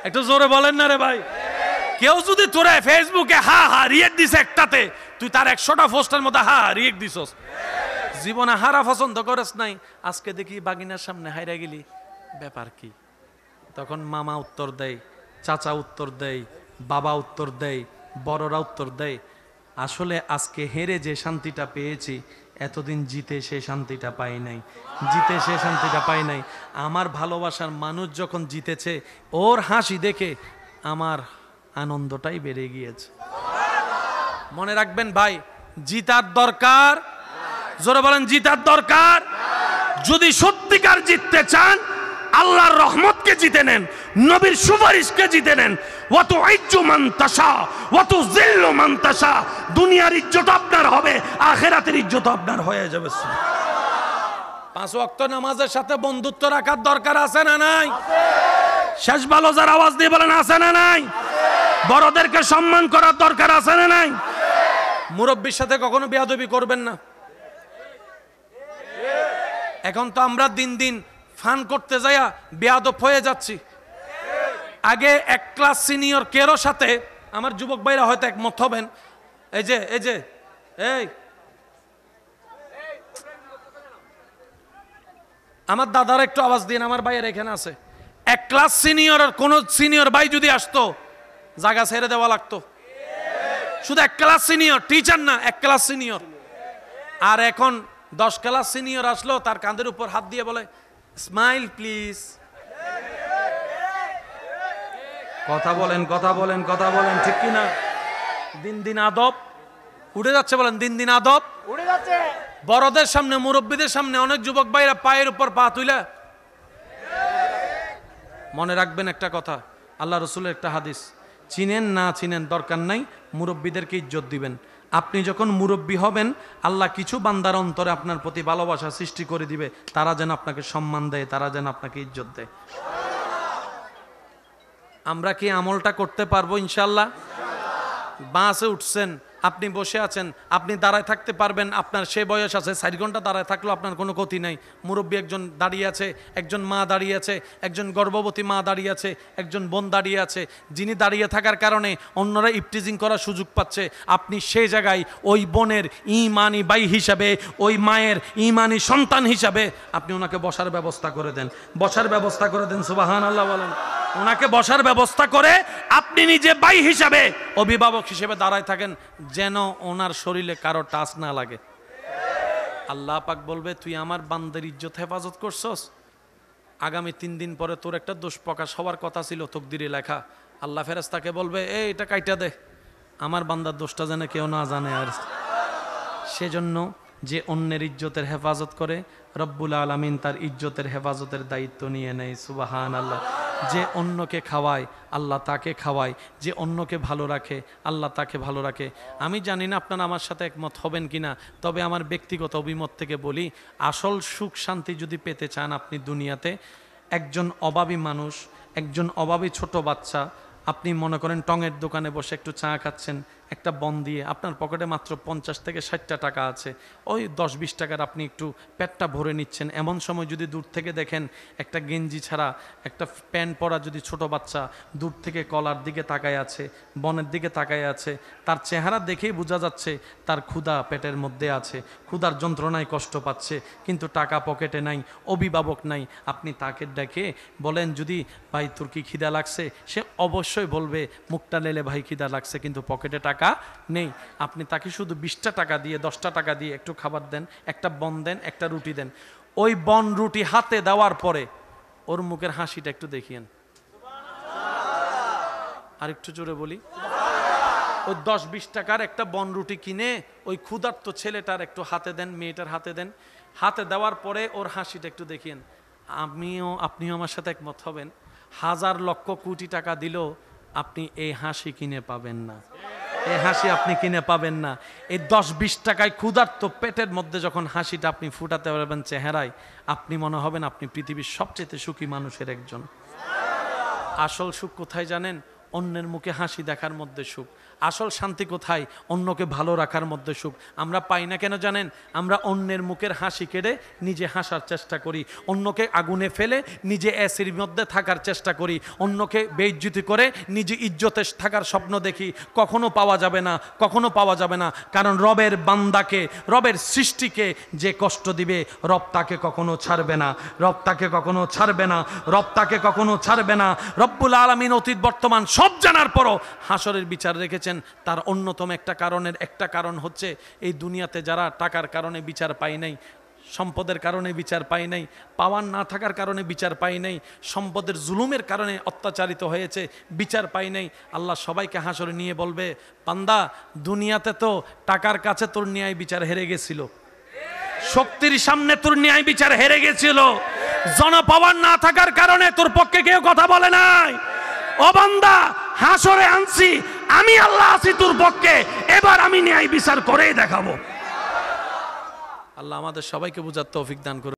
একটু জোরে বলেন না রে ভাই। কেউ যদি তোরে ফেসবুকে হা হা রিয়েক্ট দিছে একটাতে, তুই তার 100টা পোস্টের মধ্যে হা হা রিয়েক্ট দিছস। জীবনে হারা পছন্দ করেস নাই, আজকে দেখি বাগিনার সামনে হাইরা গেলি, ব্যাপার কি? তখন মামা উত্তর দেয়, চাচা উত্তর দেয়, বাবা উত্তর দেয়, বড়রা উত্তর দেয়, আসলে আজকে হেরে যে শান্তিটা পেয়েছি, এতদিন জিতে সে শান্তিটা পাই নাই, জিতে সে শান্তিটা পাই নাই। আমার ভালোবাসার মানুষ যখন জিতেছে, ওর হাসি দেখে আমার আনন্দটাই বেড়ে গিয়েছে। মনে রাখবেন ভাই, জিতার দরকার, জোরে বলেন জিতার দরকার। যদি সত্যিকার জিততে চান, আল্লাহর রহমতকে জিতে নেন, নবীর সুপারিশকে জিতে নেন। ওয়াতু ইজ্জু মান তাশা ওয়াতু জিল্লু মান তাশা। দুনিয়ার ইজ্জত আপনার হবে, আখিরাতের ইজ্জত আপনার হয়ে যাবে। 5 ওয়াক্ত নামাজের সাথে বন্ধুত্ব রাখার দরকার আছে না নাই? শেষ ভালো যার আওয়াজ দিয়ে বলেন আছে না নাই? বড়দেরকে সম্মান করার দরকার আছে না নাই? মুরব্বির সাথে কখনো বেয়াদবি করবেন না। এখন তো আমরা দিন দিন ফান করতে যাইয়া বেয়াদব হয়ে যাচ্ছি। আগে এক ক্লাস সিনিয়র কেরো সাথে, আমার যুবক ভাইরা হয়তো একমত হবেন, এই যে আমার দাদার একটু আওয়াজ দিন, আমার ভাইয়ের এখানে আছে। এক ক্লাস সিনিয়র আর কোন সিনিয়র ভাই যদি আসতো, জায়গা ছেড়ে দেওয়া লাগতো। শুধু এক ক্লাস সিনিয়র, টিচার না, এক ক্লাস সিনিয়র। আর এখন 10 ক্লাস সিনিয়র আসলো, তার কাঁধের উপর হাত দিয়ে বলে স্মাইল প্লিজ। কথা বলেন, কথা বলেন, কথা বলেন, ঠিক কি না? দিন দিন আদব উঠে যাচ্ছে, বলেন দিন দিন আদব উড়ে যাচ্ছে। বড়দের সামনে, মুরব্বীদের সামনে অনেক যুবক ভাইরা পায়ের উপর পা তুইলা। মনে রাখবেন একটা কথা, আল্লাহ রসুলের একটা হাদিস, চিনেন না চিনেন দরকার নাই, মুরব্বীদেরকে ইজ্জত দিবেন। আপনি যখন মুরব্বী হবেন, আল্লাহ কিছু বান্দার অন্তরে আপনার প্রতি ভালোবাসা সৃষ্টি করে দিবে, তারা যেন আপনাকে সম্মান দেয়, তারা যেন আপনাকে ইজ্জত দেয়। আমরা কি আমলটা করতে পারবো ইনশাল্লাহ? বাসে উঠছেন, আপনি বসে আছেন, আপনি দাঁড়ায় থাকতে পারবেন, আপনার সে বয়স আছে, 4 ঘন্টা দাঁড়ায় থাকলেও আপনার কোনো ক্ষতি নাই। মুরব্বী একজন দাঁড়িয়ে আছে, একজন মা দাঁড়িয়ে আছে, একজন গর্ভবতী মা দাঁড়িয়ে আছে, একজন বোন দাঁড়িয়ে আছে, যিনি দাঁড়িয়ে থাকার কারণে অন্যরা ইফটিজিং করার সুযোগ পাচ্ছে। আপনি সেই জায়গায় ওই বোনের ইমানি ভাই হিসাবে, ওই মায়ের ইমানি সন্তান হিসাবে আপনি ওনাকে বসার ব্যবস্থা করে দেন, বসার ব্যবস্থা করে দেন। সুবহানাল্লাহ বলেন। ওনাকে বসার ব্যবস্থা করে আপনি নিজে ভাই হিসাবে, অভিভাবক হিসেবে দাঁড়ায় থাকেন, যেন ওনার শরীরে কারো টাচ না লাগে। আল্লাহ পাক বলবে, তুই আমার বান্দার ইজ্জত হেফাজত করছস, আগামী 3 দিন পরে তোর একটা দোষ প্রকাশ হওয়ার কথা ছিল তকদিরে লেখা। আল্লাহ ফেরেশতাকে বলবে, এই এটা কাইটা দে, আমার বান্দার দোষটা যেন কেউ না জানে। আর সেজন্য যে অন্যের ইজ্জতের হেফাজত করে, রব্বুল আলামিন তার ইজ্জতের হেফাজতের দায়িত্ব নিয়ে নেয়। সুবহানাল্লাহ। যে অন্যকে খাওয়ায়, আল্লাহ তাকে খাওয়ায়, যে অন্যকে ভালো রাখে, আল্লাহ তাকে ভালো রাখে। আমি জানি না আপনারা আমার সাথে একমত হবেন কিনা, তবে আমার ব্যক্তিগত অভিমত থেকে বলি, আসল সুখ শান্তি যদি পেতে চান আপনি দুনিয়াতে, একজন অভাবী মানুষ, একজন অভাবী ছোট বাচ্চা, আপনি মনে করেন টঙের দোকানে বসে একটু চা খাচ্ছেন, একটা বন দিয়ে আপনার পকেটে মাত্র 50 থেকে 60টা টাকা আছে, ওই 10-20 টাকার আপনি একটু পেটটা ভরে নিচ্ছেন। এমন সময় যদি দূর থেকে দেখেন একটা গেঞ্জি ছাড়া, একটা প্যান্ট পরা যদি ছোট বাচ্চা দূর থেকে কলার দিকে তাকায় আছে, বনের দিকে তাকায় আছে, তার চেহারা দেখেই বোঝা যাচ্ছে তার ক্ষুধা পেটের মধ্যে আছে, ক্ষুধার যন্ত্রণায় কষ্ট পাচ্ছে, কিন্তু টাকা পকেটে নাই, অভিভাবক নাই। আপনি তাকে ডেকে বলেন, যদি ভাই তোর কি খিদা লাগছে, সে অবশ্যই বলবে মুখটা লেলে ভাই খিদা লাগছে, কিন্তু পকেটে টাকা নেই। আপনি তাকে শুধু 20টা টাকা দিয়ে, 10টা টাকা দিয়ে একটু খাবার দেন, একটা বন দেন, একটা রুটি দেন। ওই বন রুটি হাতে দেওয়ার পরে ওর মুখের হাসিটা একটু দেখিয়েন। আর একটু জোরে বলি, ওই 10-20 টাকার একটা বন রুটি কিনে ওই ক্ষুধার্ত ছেলেটার একটু হাতে দেন, মেয়েটার হাতে দেন। হাতে দেওয়ার পরে ওর হাসিটা একটু দেখিয়েন। আপনিও আমার সাথে একমত হবেন, 1000 লক্ষ কোটি টাকা দিলেও আপনি এই হাসি কিনে পাবেন না, এই হাসি আপনি কিনে পাবেন না। এই 10-20 টাকায় ক্ষুধার্ত পেটের মধ্যে যখন হাসিটা আপনি ফুটাতে পারবেন চেহারায়, আপনি মনে হবেন আপনি পৃথিবীর সবচেয়ে সুখী মানুষের একজন। আসল সুখ কোথায় জানেন? অন্যের মুখে হাসি দেখার মধ্যে সুখ। আসল শান্তি কোথায়? অন্যকে ভালো রাখার মধ্যে সুখ। আমরা পাই না কেন জানেন? আমরা অন্যের মুখের হাসি কেড়ে নিজে হাসার চেষ্টা করি, অন্যকে আগুনে ফেলে নিজে অ্যাসির মধ্যে থাকার চেষ্টা করি, অন্যকে বেইজ্জতি করে নিজে ইজ্জতে থাকার স্বপ্ন দেখি। কখনো পাওয়া যাবে না, কখনো পাওয়া যাবে না। কারণ রবের বান্দাকে, রবের সৃষ্টিকে যে কষ্ট দিবে, রব তাকে কখনো ছাড়বে না, রব তাকে কখনো ছাড়বে না, রব তাকে কখনো ছাড়বে না। রব্বুল আলামিন অতীত বর্তমান সব জানার পরও হাসরের বিচার রেখেছেন। তার অন্যতম একটা কারণ হচ্ছে এই দুনিয়াতে যারা টাকার কারণে বিচার পায় নাই, সম্পদের কারণে বিচার পায় নাই, পাওয়ার না থাকার কারণে বিচার পায় নাই, সম্পদের জুলুমের কারণে অত্যাচারিত হয়েছে, বিচার পায় নাই, আল্লাহ সবাইকে হাসরে নিয়ে বলবে, বান্দা দুনিয়াতে তো টাকার কাছে তোর ন্যায় বিচার হেরে গেছিল, শক্তির সামনে তোর ন্যায় বিচার হেরে গেছিল, জনপাওয়ার না থাকার কারণে তোর পক্ষে কেউ কথা বলে নাই। ও বান্দা, হাসরে আনছি আমি, আল্লাহ আছি তোর পক্ষে, এবার আমি ন্যায় বিচার করেই দেখাবো। আল্লাহ আমাদের সবাইকে বুঝার তৌফিক দান করুন।